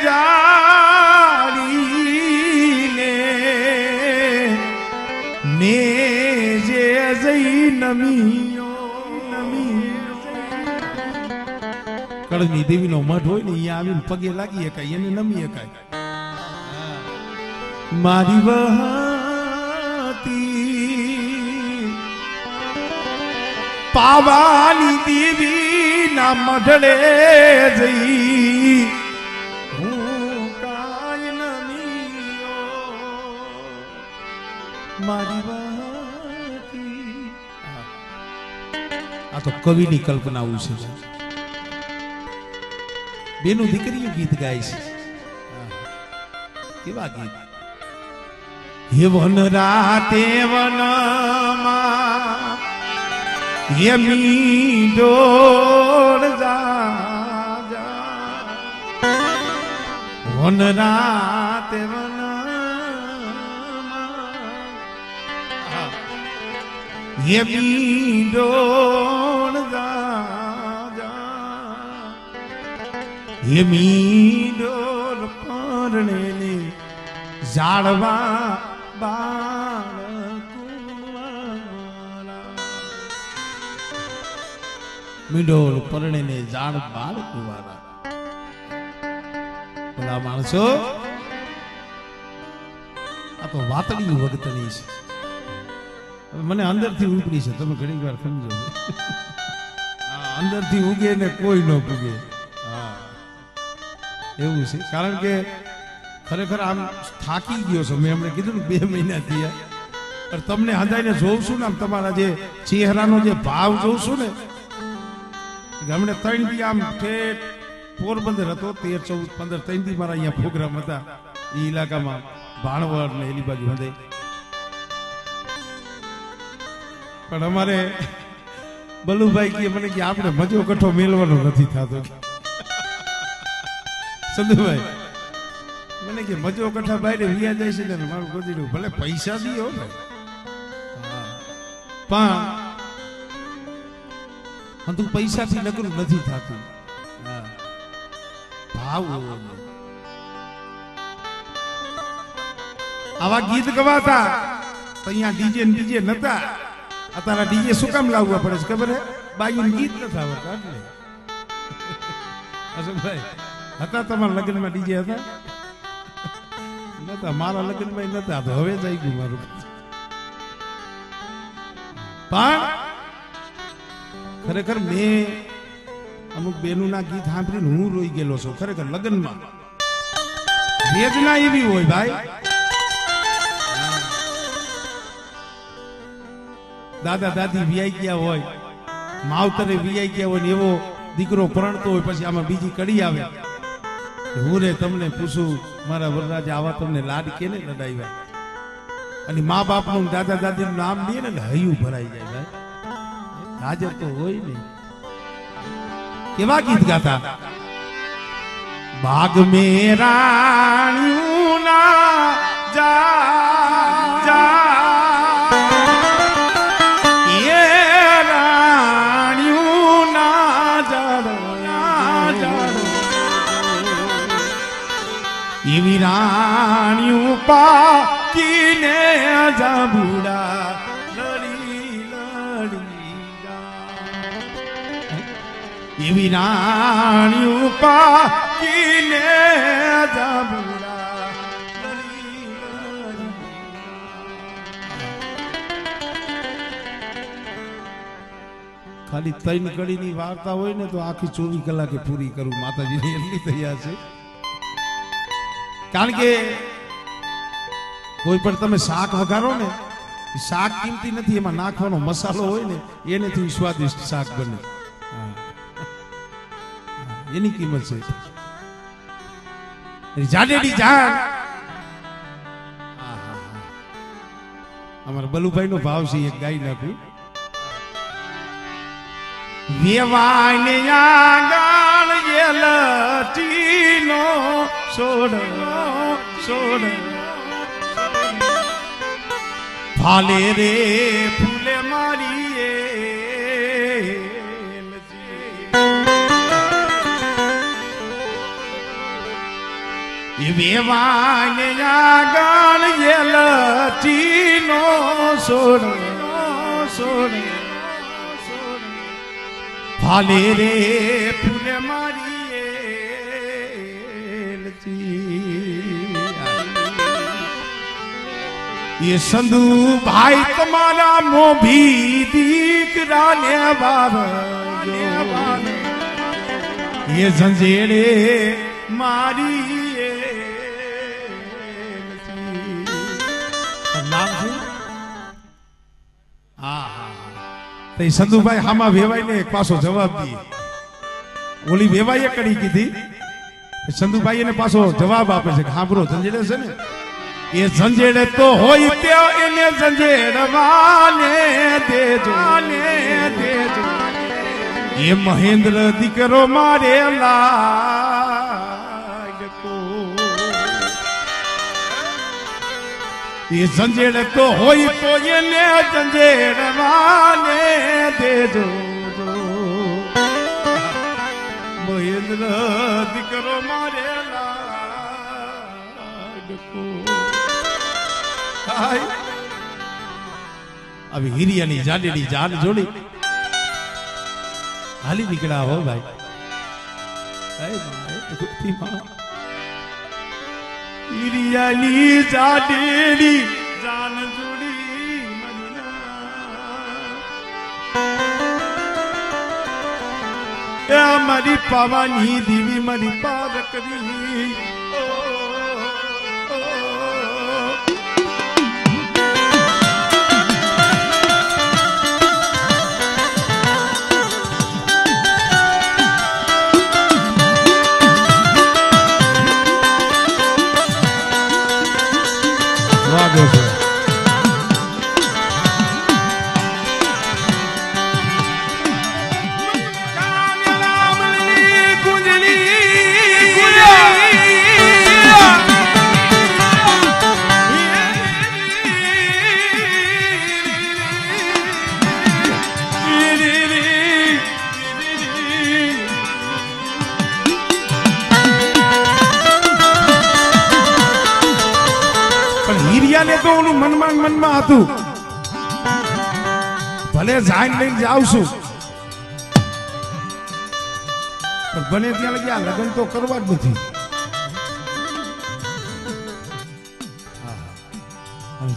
જાળી ને જે જઈ નમી કળની દેવીનો મઠ હોય ને, અહીંયા આવીને પગે લાગી શકાય, એને નમી શકાય. મારી વહાતી પાવાની દેવી ના મઢડે જઈ હું કાય નમીયો. મારી વહાતી. આ તો કવિની કલ્પનાઓ છે. બેનું દીકરીઓ ગીત ગાય છે. કેવા ગીત? હે વન રાતે વનમાં હે મીંડોળ જા વન રાતે વનમાં હે મીંડોળ હે મીંડોળ પરણે ને ઝાડવા બાળકુવારા. મીંડોળ પરણે ને ઝાડ બાળકુવારા. પેલા માણસો આ તો વાતડી વગતની છે. મને અંદરથી ઉપડી છે, તમે ઘણી વાર સમજો. અંદરથી ઉગે ને કોઈ ન પૂગે એવું છે. કારણ કે ખરેખર આમ થાકી ગયો છો. મેં હમણાં કીધું ને 2 મહિના થયા, પણ તમને હંધાઈને જોઉં છું ને, આમ તમારા જે ચહેરાનો જે ભાવ જોઉં છું ને, હમણે 3 દી આમ ઠેઠ પોરબંદર હતો, 13, 14, 15 3 દી મારા અહીંયા પ્રોગ્રામ હતા એ ઇલાકામાં, ભાણવડ ને એની બાજુ હંધાઈ. પણ અમારે બલુભાઈ કે મને કે આપણે મજો કઠો મેળવાનો નથી થતો. સંધુભાઈ મને કે મજો કઠા બાયરે વિયા જાય છે ને મારું ગોદીડું ભલે પૈસા દીઓ ને પણ તું પૈસાથી નકરું નથી થતું. ભાવ આવા ગીત ગવાતા તો અહીંયા ડીજે નતા. અત્યારે ડીજે શું કામ લાવવા પડે છે ખબર હે? બાયું ગીત નથી આવડતા એટલે. અશોકભાઈ હતા તમારા લગ્નમાં ડીજે હતા? નતા. મારા લગ્નમાં નતા. તો હવે જઈ ગયું મારું. પણ ખરેખર મેં અમુક બેનું ના ગીત સાંભળીને હું રોઈ ગયેલો છું. ખરેખર લગ્નમાં વેદના એવી હોય ભાઈ. દાદા દાદી વિયાઈ ગયા હોય, માવતરે વિયાઈ ગયા હોય ને એવો દીકરો પરણતો હોય, પછી આમાં બીજી કડી આવે. હું રે તમને પૂછું મારા વરરાજા આવા તમને લાડ કેને લડાવ્યા? અને મા બાપ નું દાદા દાદી નું નામ લે ને હૈયું ભરાઈ જાય ભાઈ. હાજર તો હોય ને. કેવા ગીત ગાતા? બાગ में राणियों ना जा ये राणियों ना जा એવી રાણિયું પાકીને જા બુડા લડી એવી રાણિયું પાકીને જા બુડા ખાલી 3 કડીની વાર્તા હોય ને તો આખી 24 કલાકે પૂરી કરું. માતાજીની એટલી તૈયાર છે. કારણ કે કોઈ પણ તમે શાક વઘારો ને, શાક કિંમતી નથી, એમાં નાખવાનો મસાલો હોય ને એનેથી સ્વાદિષ્ટ શાક બને. એની કિંમત છે. જાડેડી જાન અમારા બલુભાઈ નો ભાવ છે, એક ગાઈ નાખું. વેવાને આગાળ એલટીનો સોડ ફાલે રે ફૂલે મારી એ વેવાને આગાળ એલટીનો સોડ ફાલે રે ફૂલે મારી ये संधु भाई तुम्हारा मोभी दीकरा ने ये झंझेड़े मारी नाम है तो संधु भाई हामा वेवाई ने एक पासो जवाब दिए. ओली वेवाई कड़ी की थी, संधु भाई ने पासो जवाब आपे છે. હાંભળો झंझेड़े છે ને એ ઝંઝેડ તો હોય તે એને ઝંઝેડવાને દેજો એ મહેન્દ્ર દીકરો મારે લાગતો. એ ઝંઝેડ તો હોય તો એને ઝંઝેડવાને દેજો મહેન્દ્ર દીકરો મારે લાગતો. अभी हिरियानी जाडेडी जान जोड़ी हाली निकला हो भाई. हिरियानी जाडेडी जान जोड़ी मारी पावानी देवी मारी पारकरी હિરિયાને તો ઓલું મનમાં હતું ભલે જાન લઈને જાવ છું પણ બને ત્યાં લગી આ લગ્ન તો કરવા જ નથી.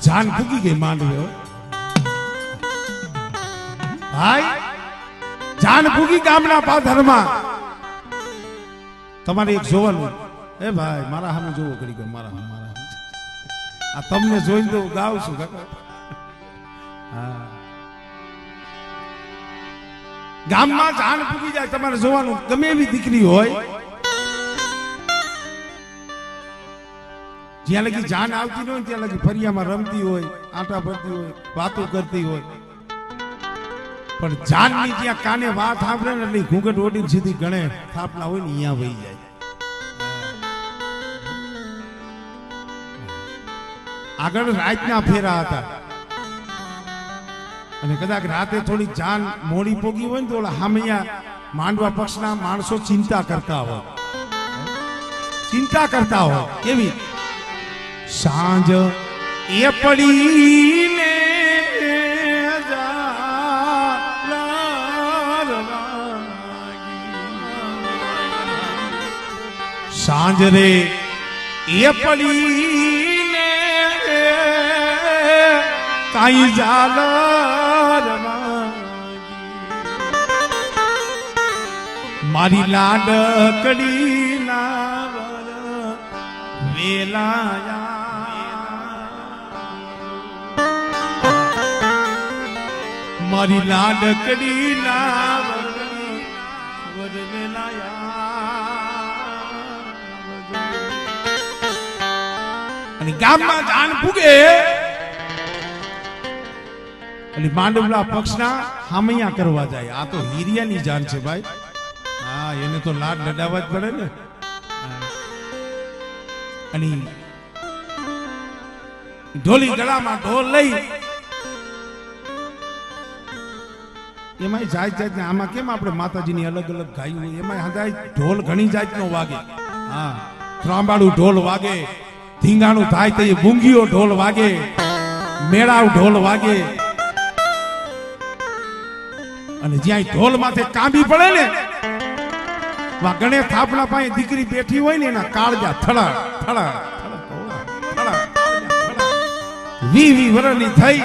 જાન ફૂકી ગઈ માંડવે. હાય જાન ફૂકી ગામના પાથરમાં. તમારે એક જોવાનું એ ભાઈ મારા સામે જોવો કરી ગયો મારા આ તમને જોઈને તો ગાવ છું કાકા. હા ગામમાં જાન ફૂકી જાય તમારે જોવાનું ગમે એવી દીકરી હોય જ્યાં લગી જાન આવતી ન હોય ત્યાં લગી ફરિયામાં રમતી હોય આટા ફરતી હોય વાતો કરતી હોય પણ જાન ની ત્યાં કાને વાત સાંભળે ને એટલે ઘૂંઘટ ઓઢીને સીધી ગણે થાપલા હોય ને અહીંયા વહી જાય. આગળ રાતના ફેરા હતા અને કદાચ રાતે થોડી જાન મોડી પોગી હોય ને તો ઓલા હામૈયા માંડવા પક્ષના માણસો ચિંતા કરતા હોય કેવી સાંજ એ પડીને સાંજ રે એ પડીને કાઈ ઝાલર મારી લાડકડી ના વેલાયા મારી લાડકડી ના અને ગામમાં જાન ફૂગે એટલે માંડવલા પક્ષના હામૈયા કરવા જાય. આ તો હિરિયાની જાન છે ભાઈ. હા એને તો લાડ લડાવવા જ પડે ને. અને ઢોલી ગળામાં ઢોલ લઈ એમાં જાત જાતને આમાં કેમ આપણે માતાજીની અલગ અલગ ગાયું હોય એમાં હદાય ઢોલ ઘણી જાતનો વાગે. હા ત્રાંબાડું ઢોલ વાગે, ધીંગાણું થાય તો એ બુંગીઓ ઢોલ વાગે, મેળાવ ઢોલ વાગે. અને જ્યાં ઢોલ માથે કાંબી પડે ને ગણે થાપલા પાસે દીકરી બેઠી હોય ને એના કાળજા થડા થડા વી વરની થઈ.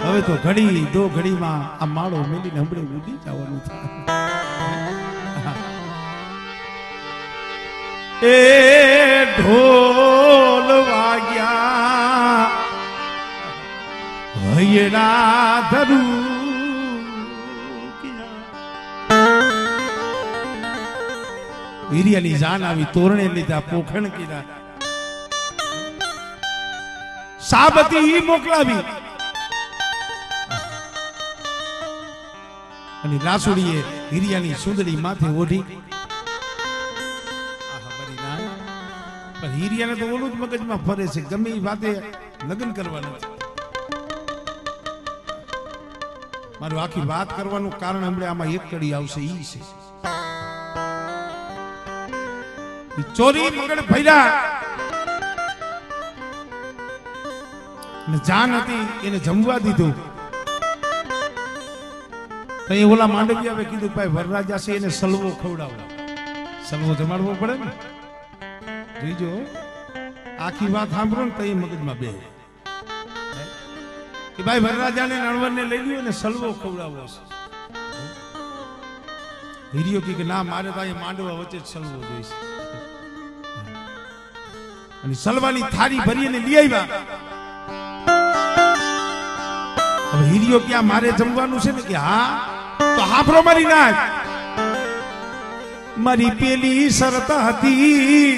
હવે તો ઘડી દો ઘડીમાં આ માળો મેલીને હમણે ઉડી જવાનું થાય. એ ઢોલ વાગ્યા હૈયરા ધરું વીરિયાની જાન આવી તોરણે લીધા પોખણ કીધા સાબતી મોકલાવી અને રાસુડીએ વીરિયાની સુંદરી માથે ઓઢી. પણ હીરિયાને તો ઓલું જ મગજમાં ફરે છે ગમે એ વાતે લગ્ન કરવાનું. મારું આખી વાત કરવાનું કારણ હમણાં આમાં એક કડી આવશે ઈ છે ચોરી મગડ ભૈરા જાન હતી એને જમવા દીધું. તો એ ઓલા માંડવી આવે કીધું ભાઈ વરરાજા છે એને સલવો ખવડાવો. સલવો જમાડવો પડે ને. જોઈજો આખી વાત સાંભળો ને તો એ મગજમાં બે કે ભાઈ વરરાજાને નણવરને લઈ લ્યો ને સલવો ખવડાવો છે. હીરિયો કે ના મારે તો અહીંયા માંડવા વચ્ચે જ સલવો જોઈશે. અને સલવાની થાળી ભરીને લઈ આવ્યા. હવે હીરિયો કે મારે જમવાનું છે ને કે હા તો હાફરો મારી નાખ. મારી પેલી શરત હતી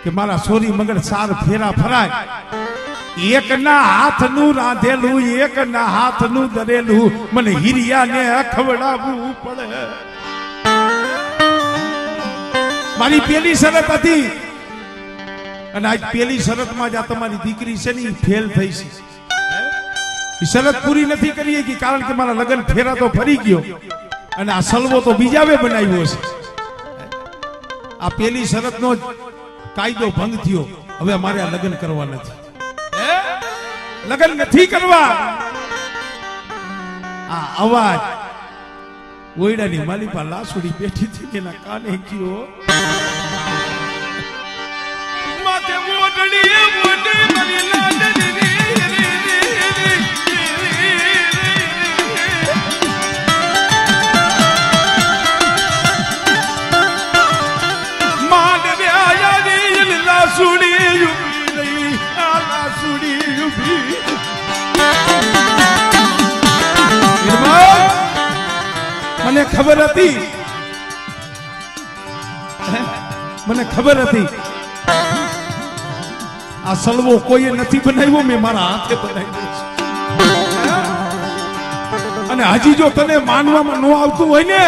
કે મારા સોરી મગર સાર ફેરા ફરાય. એક ના હાથનું રાંધેલું એક ના હાથનું દરેલું મને હીરિયાને ખવડાવવું પડે. મારી પેલી શરત હતી અને આજ પેલી શરતમાં જ આ તમારી દીકરી છે ને ફેલ થઈ છે. શરત પૂરી નથી કરી કે કારણ કે મારા લગ્ન ફેરા તો ફરી ગયો અને આ સલવો તો બીજાવે બનાવ્યો છે. આ પેલી શરતનો કાયદો ભંગ થયો હવે મારે આ લગ્ન કરવા નથી, લગ્ન નથી કરવા. આ અવાજ ઓયડાની માલિપા લાસુડી બેઠી હતી એના કાને ગયો. માથે મોઢડી મોઢડી મારી લાડડી માડવે આયા લાસુડી ઉભી રહી, આ લાસુડી ઉભી. મને ખબર હતી, મને ખબર હતી આ સલવો કોઈએ નથી બનાવ્યો, મેં મારા હાથે બનાવ્યો છે. અને હજી જો તને માનવામાં ન આવતું હોય ને,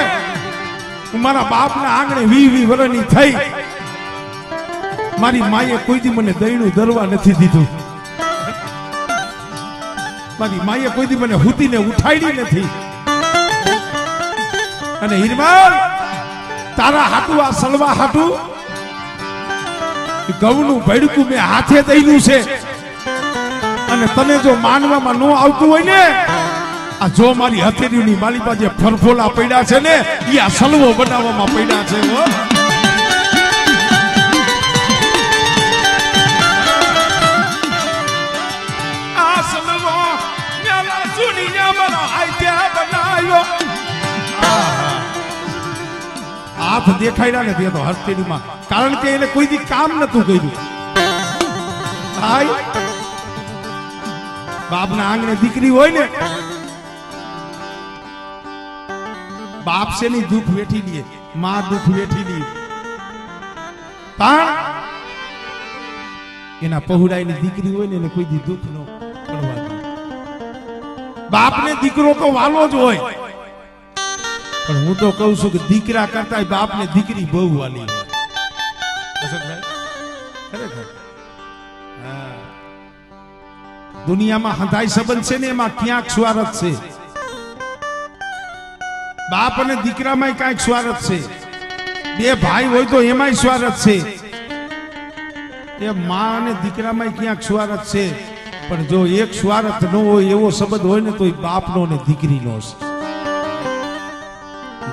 હું મારા બાપના આંગણે 20 વર્ષની થઈ, મારી માએ કોઈ દી મને દહીણું દરવા નથી દીધું, મારી માએ કોઈ દી મને હુતીને ઉઠાડી નથી. અને હિરમાલ તારા હાટુ આ સલવા હાટુ ઘઉંનું ભડકું મેં હાથે દઈનું છે. અને તને જો માનવામાં ન આવતું હોય ને, આ જો મારી હથેળીની મારી પાસે ફરફોલા પડ્યા છે ને, એ આ સલવો બનાવવામાં પડ્યા છે. આ સલવો મેલા સુનિયા મારા હાથે બનાવ્યો. હાથ દેખાડ્યા ને તે તો હથેળીમાં, કારણ કે એને કોઈ દી કામ નતું કર્યું. ભાઈ બાપના આંગણે દીકરી હોય ને, બાપ છે ની દુઃખ વેઠી લે, માં દુઃખ વેઠી લે, પણ એના પહોળાઈની દીકરી હોય ને એને કોઈ દી દુઃખ ન પડવા દે. બાપને દીકરો તો વાલો જ હોય, પણ હું તો કહું છું કે દીકરા કરતા બાપને દીકરી બહુ વાલી. દુનિયામાં હંધાઈ સંબંધ છે ને, એમાં ક્યાંક સ્વાર્થ છે. બાપ અને દીકરામાં ક્યાંક સ્વાર્થ છે. બે ભાઈ હોય તો એમાંય સ્વાર્થ છે. એ માં અને દીકરામાં ક્યાંક સ્વાર્થ છે. પણ જો એક સ્વાર્થ ન હોય એવો સંબંધ હોય ને, તો એ બાપનો ને દીકરીનો છે.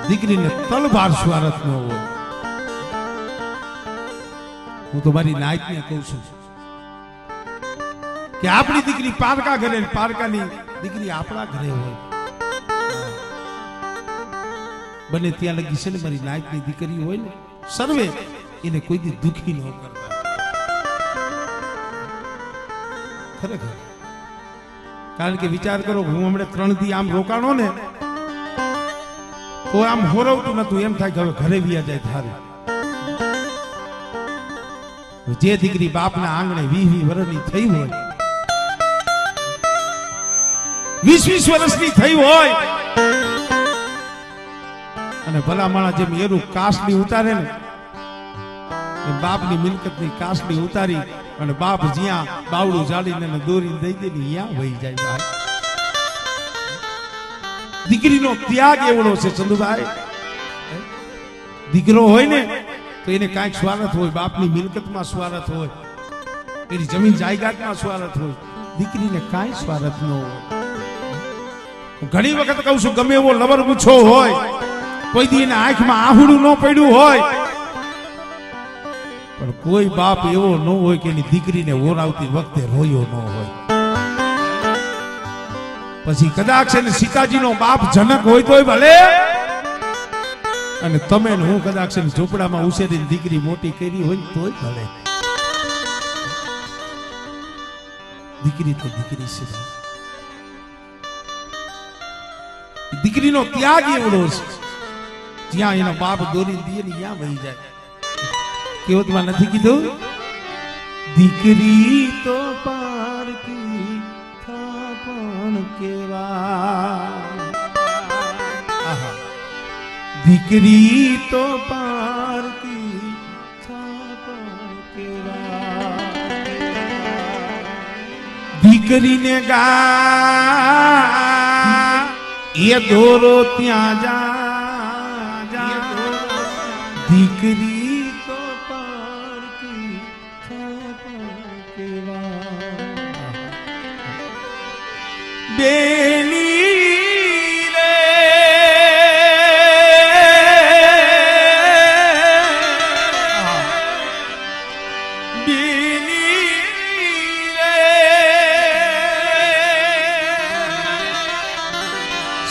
દીકરીને તલવાર સ્વાર્થ ન હોય. હું તો મારી નાયકને કહું છું કે આપણી દીકરી પારકા ઘરે, પારકાની દીકરી આપણા ઘરે હોય. બને ત્યાં લગી છે ને મારી નાયકની દીકરી હોય ને, સર્વે એને કોઈ દી દુખી ન કરતા. ખરેખર, કારણ કે વિચાર કરો, હું હમણાં 3 દી આમ રોકાણો ને, તો આમ હોરવતું નતું, એમ થાય કે હવે ઘરે વ્યા જાય થારે. જે દીકરી બાપના આંગણે 20 વર્ષની થઈ હોય, 20 વર્ષની થઈ હોય, અને ભલા માણા જેમ એરું કાસલી ઉતારે ને, એમ બાપની મિલકતની કાસલી ઉતારી અને બાપ જ્યાં બાવડું જાળીને દોરીને દઈ દે ને ત્યાં વહી જાય. દીકરીનો ત્યાગ એવડો છે ચંદુભાઈ. દીકરો હોય ને તો એને કાંઈક સ્વાર્થ હોય, બાપની મિલકતમાં સ્વાર્થ હોય, એની જમીન જાયદાદમાં સ્વાર્થ હોય. દીકરીને કાંઈ સ્વાર્થ ન હોય. ઘણી વખત કહું છું, ગમે એવો લવર ગુચ્છો હોય, કોઈ દી એના આંખમાં આહુડું ન પડ્યું હોય, પણ કોઈ બાપ એવો ન હોય કે એની દીકરીને ઓરાવતી વખતે રોયો ન હોય. પછી કદાચ છે ને સીતાજીનો બાપ જનક હોય તોય ભલે, અને તમે ને હું કદાચ છે ને ઝૂંપડામાં ઉછેરીને દીકરી મોટી કરી હોય તોય ભલે. દીકરી તો દીકરી છે. દીકરીનો ત્યાગ એવડો છે, જ્યાં એનો બાપ દોરી દે ને ત્યાં વહી જાય. કેવતમાં નથી કીધું, દીકરી તો પારકી થાપણ કેવા. દીકરી તો પારકી થાપણ કેવા. દીકરીને ગા એ દોરો ત્યાં જા. દીકરી તો પારકી થાપણ બેલી રે બેલી રે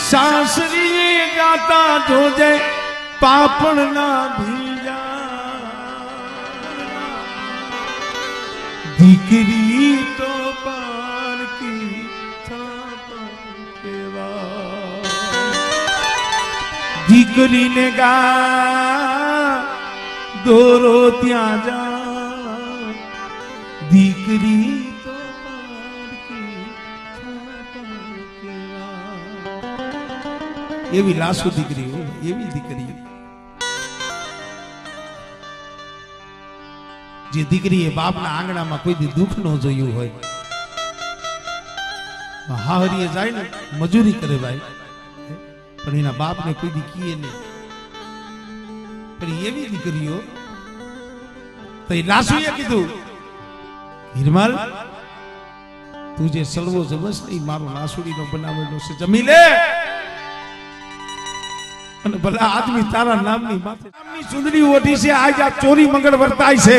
સાસરી ગાતા જોજે પાપણ ના ભીજા દીકરી તો પારકી દીકરીને ગા દોરો ત્યાં જા દીકરી તો એવી લાસુ દીકરી હોય એવી દીકરી જે દીકરીએ બાપના આંગણામાં કોઈ દી દુઃખ ન જોયું હોય હાહરીએ જાય ને મજૂરી કરે ભાઈ પણ એના બાપને કોઈ દી કીએ નહીં પણ એવી દીકરીઓ તો એ લાસુએ કીધું હિરમલ તું જે સળવો જમસ ને મારો લાસુડીનો બનાવેલો છે જમી લે અને ભલા આદમી તારા નામની માથે નામની સુંદરી ઓઢી છે આજ આ ચોરી મંગળ વર્તાય છે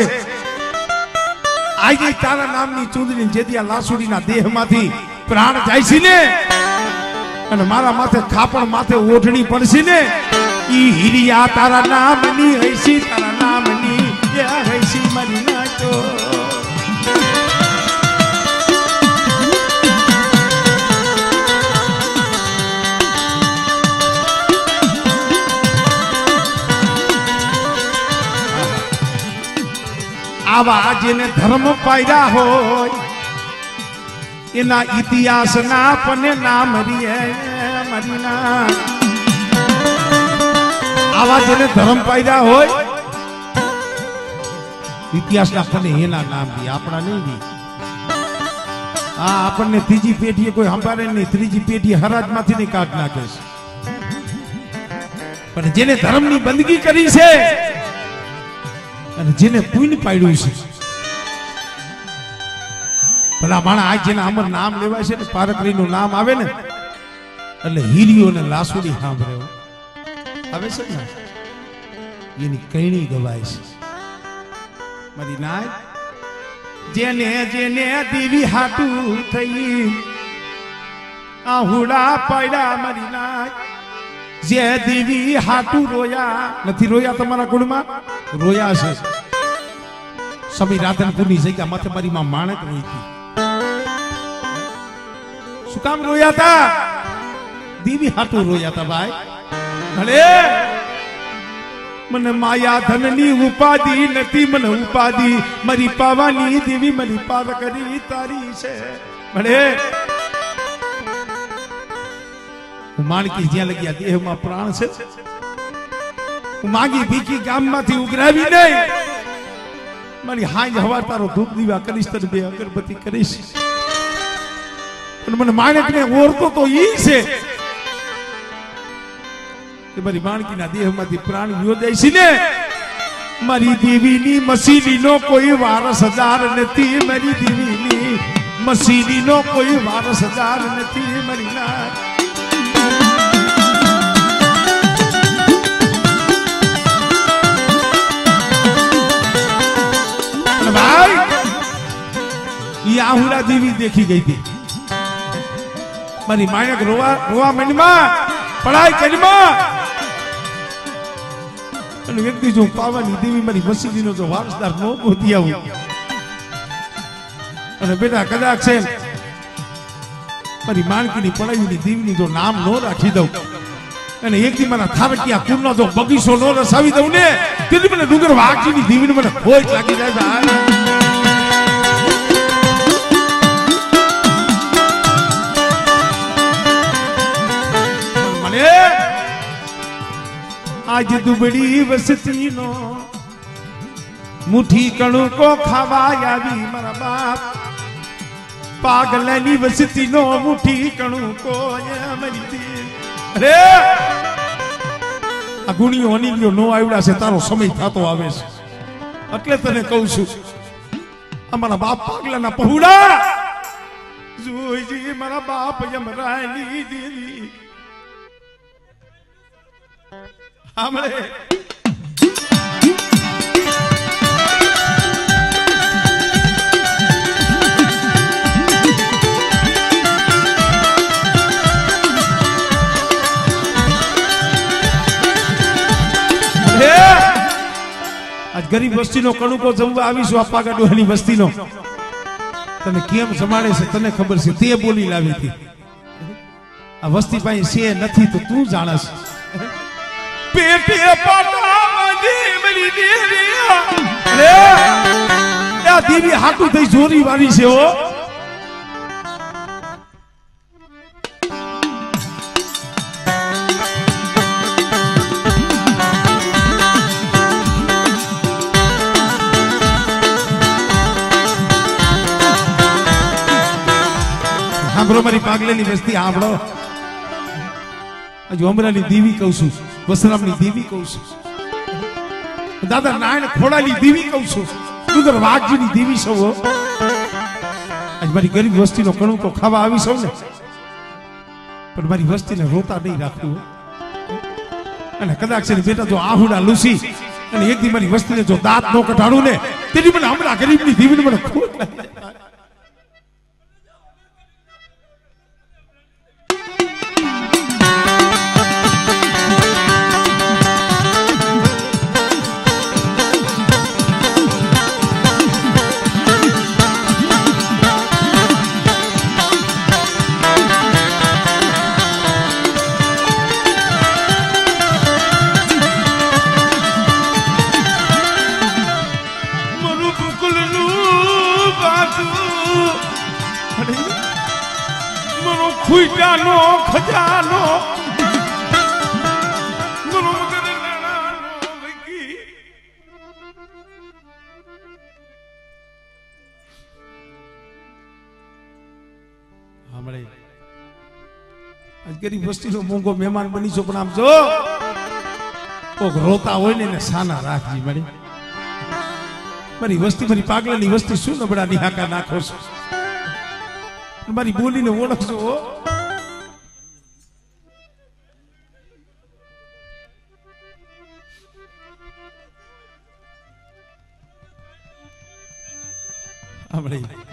આજે તારા નામની ચૂંદડી જેથી આ લાસુડીના દેહમાંથી પ્રાણ જાય છે ને અને મારા માથે ખાપણ માથે ઓઢણી પડશે ને ઈ હિરિયા તારા નામની હૈસી તારા નામની એ હૈસી મરી નાચો આવા જેને ધર્મ પાયરા હોય એના ઇતિહાસ ના પને નામ મરીના આવા જેને ધર્મ પાયરા હોય ઇતિહાસ ના પને એના નામ દી આપણા નહીં દી આ આપણને ત્રીજી પેઢીએ કોઈ સંભાળે નહીં ત્રીજી પેઢી હરાજ માંથી નહીં કાઢ નાખે છે પણ જેને ધર્મ ની બંદગી કરી છે અને જેને પુણ્ય પાડ્યું છે ભલા માણા આ જેના અમર નામ લેવાય છે ને પારકરી નું નામ આવે ને એટલે હીરીઓ ને લાસુડી સાંભળે આવે છે ને એની કઈણી ગવાય છે મારી નાય જેને જેને દેવી હાટું થઈ આહુડા પાડ્યા મારી નાય જે દેવી હાટું રોયા નથી રોયા તમારા કુળમાં રોયા છે સમી રાધનપુરની જગ્યા માથે મારી માં માણક રોઈ હતી શું કામ રોયા હતા દેવી હાટું રોયા હતા ભાઈ ભલે મને માયા ધનની ઉપાધિ નથી મને ઉપાધિ મારી પાવાની દેવી મારી પાર કરી તારી છે ભલે હું માણકી જ્યાં લગ્યા દેહમાં પ્રાણ છે હું માગી ભીખી ગામમાંથી ઉઘરાવી નહીં મારી હાંજ હવાર તારો ધૂપ દીવા કરીશ તને બે અગરબત્તી કરીશ અને મને માણકને ઓળખો તો ઈ છે કે મારી માણકીના દેહમાંથી પ્રાણ યોજાય છે ને મારી દેવીની મસીલીનો કોઈ વારસદાર નથી મારી દેવીની મસીલીનો કોઈ વારસદાર નથી મારી ના ભાઈ આहुरा देवी देखी गई थी मारी मायक रोवा रोवा मंडमा पढ़ाई करमा અને વ્યક્તિ જો પાવાની દેવી મારી મસીદીનો જો વારસદાર નો ગોતી આવું અને બેટા કદાચ છે મારી માણકીની પડાવીની દેવીની જો નામ નો રાખી દઉં અને એક દી મારા થારકિયા કુરનો જો બગીચો નો રસાવી દઉં ને તેથી મને ડુંગર વાઘજીની દેવીને મને ખોજ લાગી જાય ભાઈ आज दुबड़ी वसती नो मुठी कणु को खावाया भी मारा बाप पागलनी वसती नो मुठी कणु को मरी दी अरे आ गुणी होनी लो नो आवड़ा से तारो समय थातो आवे छे એટલે તને કહું છું અમારા બાપ પાગલાના પहुડા જોઈજી મારા બાપ યમરાયની દેવી આમળે આજ ગરીબ વસ્તીનો કણુકો જમવા આવીશું આ પાગાડોહાની વસ્તીનો તને કેમ જમાડે છે તને ખબર છે તે બોલી લાવી હતી આ વસ્તી પાસે છે નથી તો તું જાણસ પેટે પાટાવાની મરી દેવી અરે આ દેવી હાટુ થઈ જોરી વાળી છે હો સાંભળો મારી પાગલેલી વસ્તી સાંભળો હજુ અમરાની દેવી કહું છું વસરામની દેવી કહું છું દાદા નારાયણ ખોડાની દેવી કહું છું ડુંગર વાઘજીની દેવી સૌ આજ મારી ગરીબ વસ્તીનો કણુકો ખાવા આવી સૌ ને પણ મારી વસ્તીને રોતા નહીં રાખવું અને કદાચ છે બેટા જો આહુડા લૂસી અને એક દી મારી વસ્તીને જો દાંત નો કઢાડું ને તેની મને હમણાં ગરીબની દેવીને મને ખોટ લાગે ખુજાનો ખજાનો ગરીબ વસ્તીનો મોંઘો મહેમાન બની છો પણ આમ જો કોક રોતા હોય ને સાના રાખજી મારી મારી વસ્તી મારી પાગલાની વસ્તી શું નબળા નિહાકા નાખો છો મારી બોલીને ઓળખજો આપણે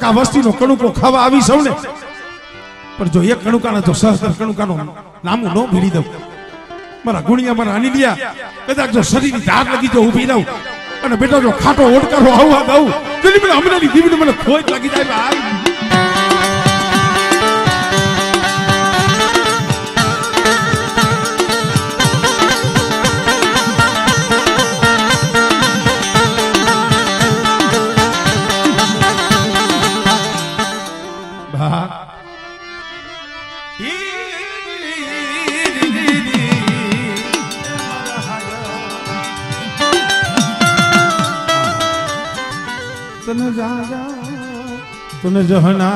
આ વસ્તીનો કણુકો ખાવા આવી સૌ ને પણ જો એક કણુકાના જો સહસ્ત્ર કણુકાનો નામું ન ભીડી દઉં મારા ગુણિયા મારા અનિલિયા કદાચ જો શરીરની ધાર લગી જો ઊભી રહું અને બેટા જો ખાટો ઓડકારો આવવા દઉં તેની મને હમણાંની દીવીને મને ખોટ લાગી જાય ભાઈ तन जहना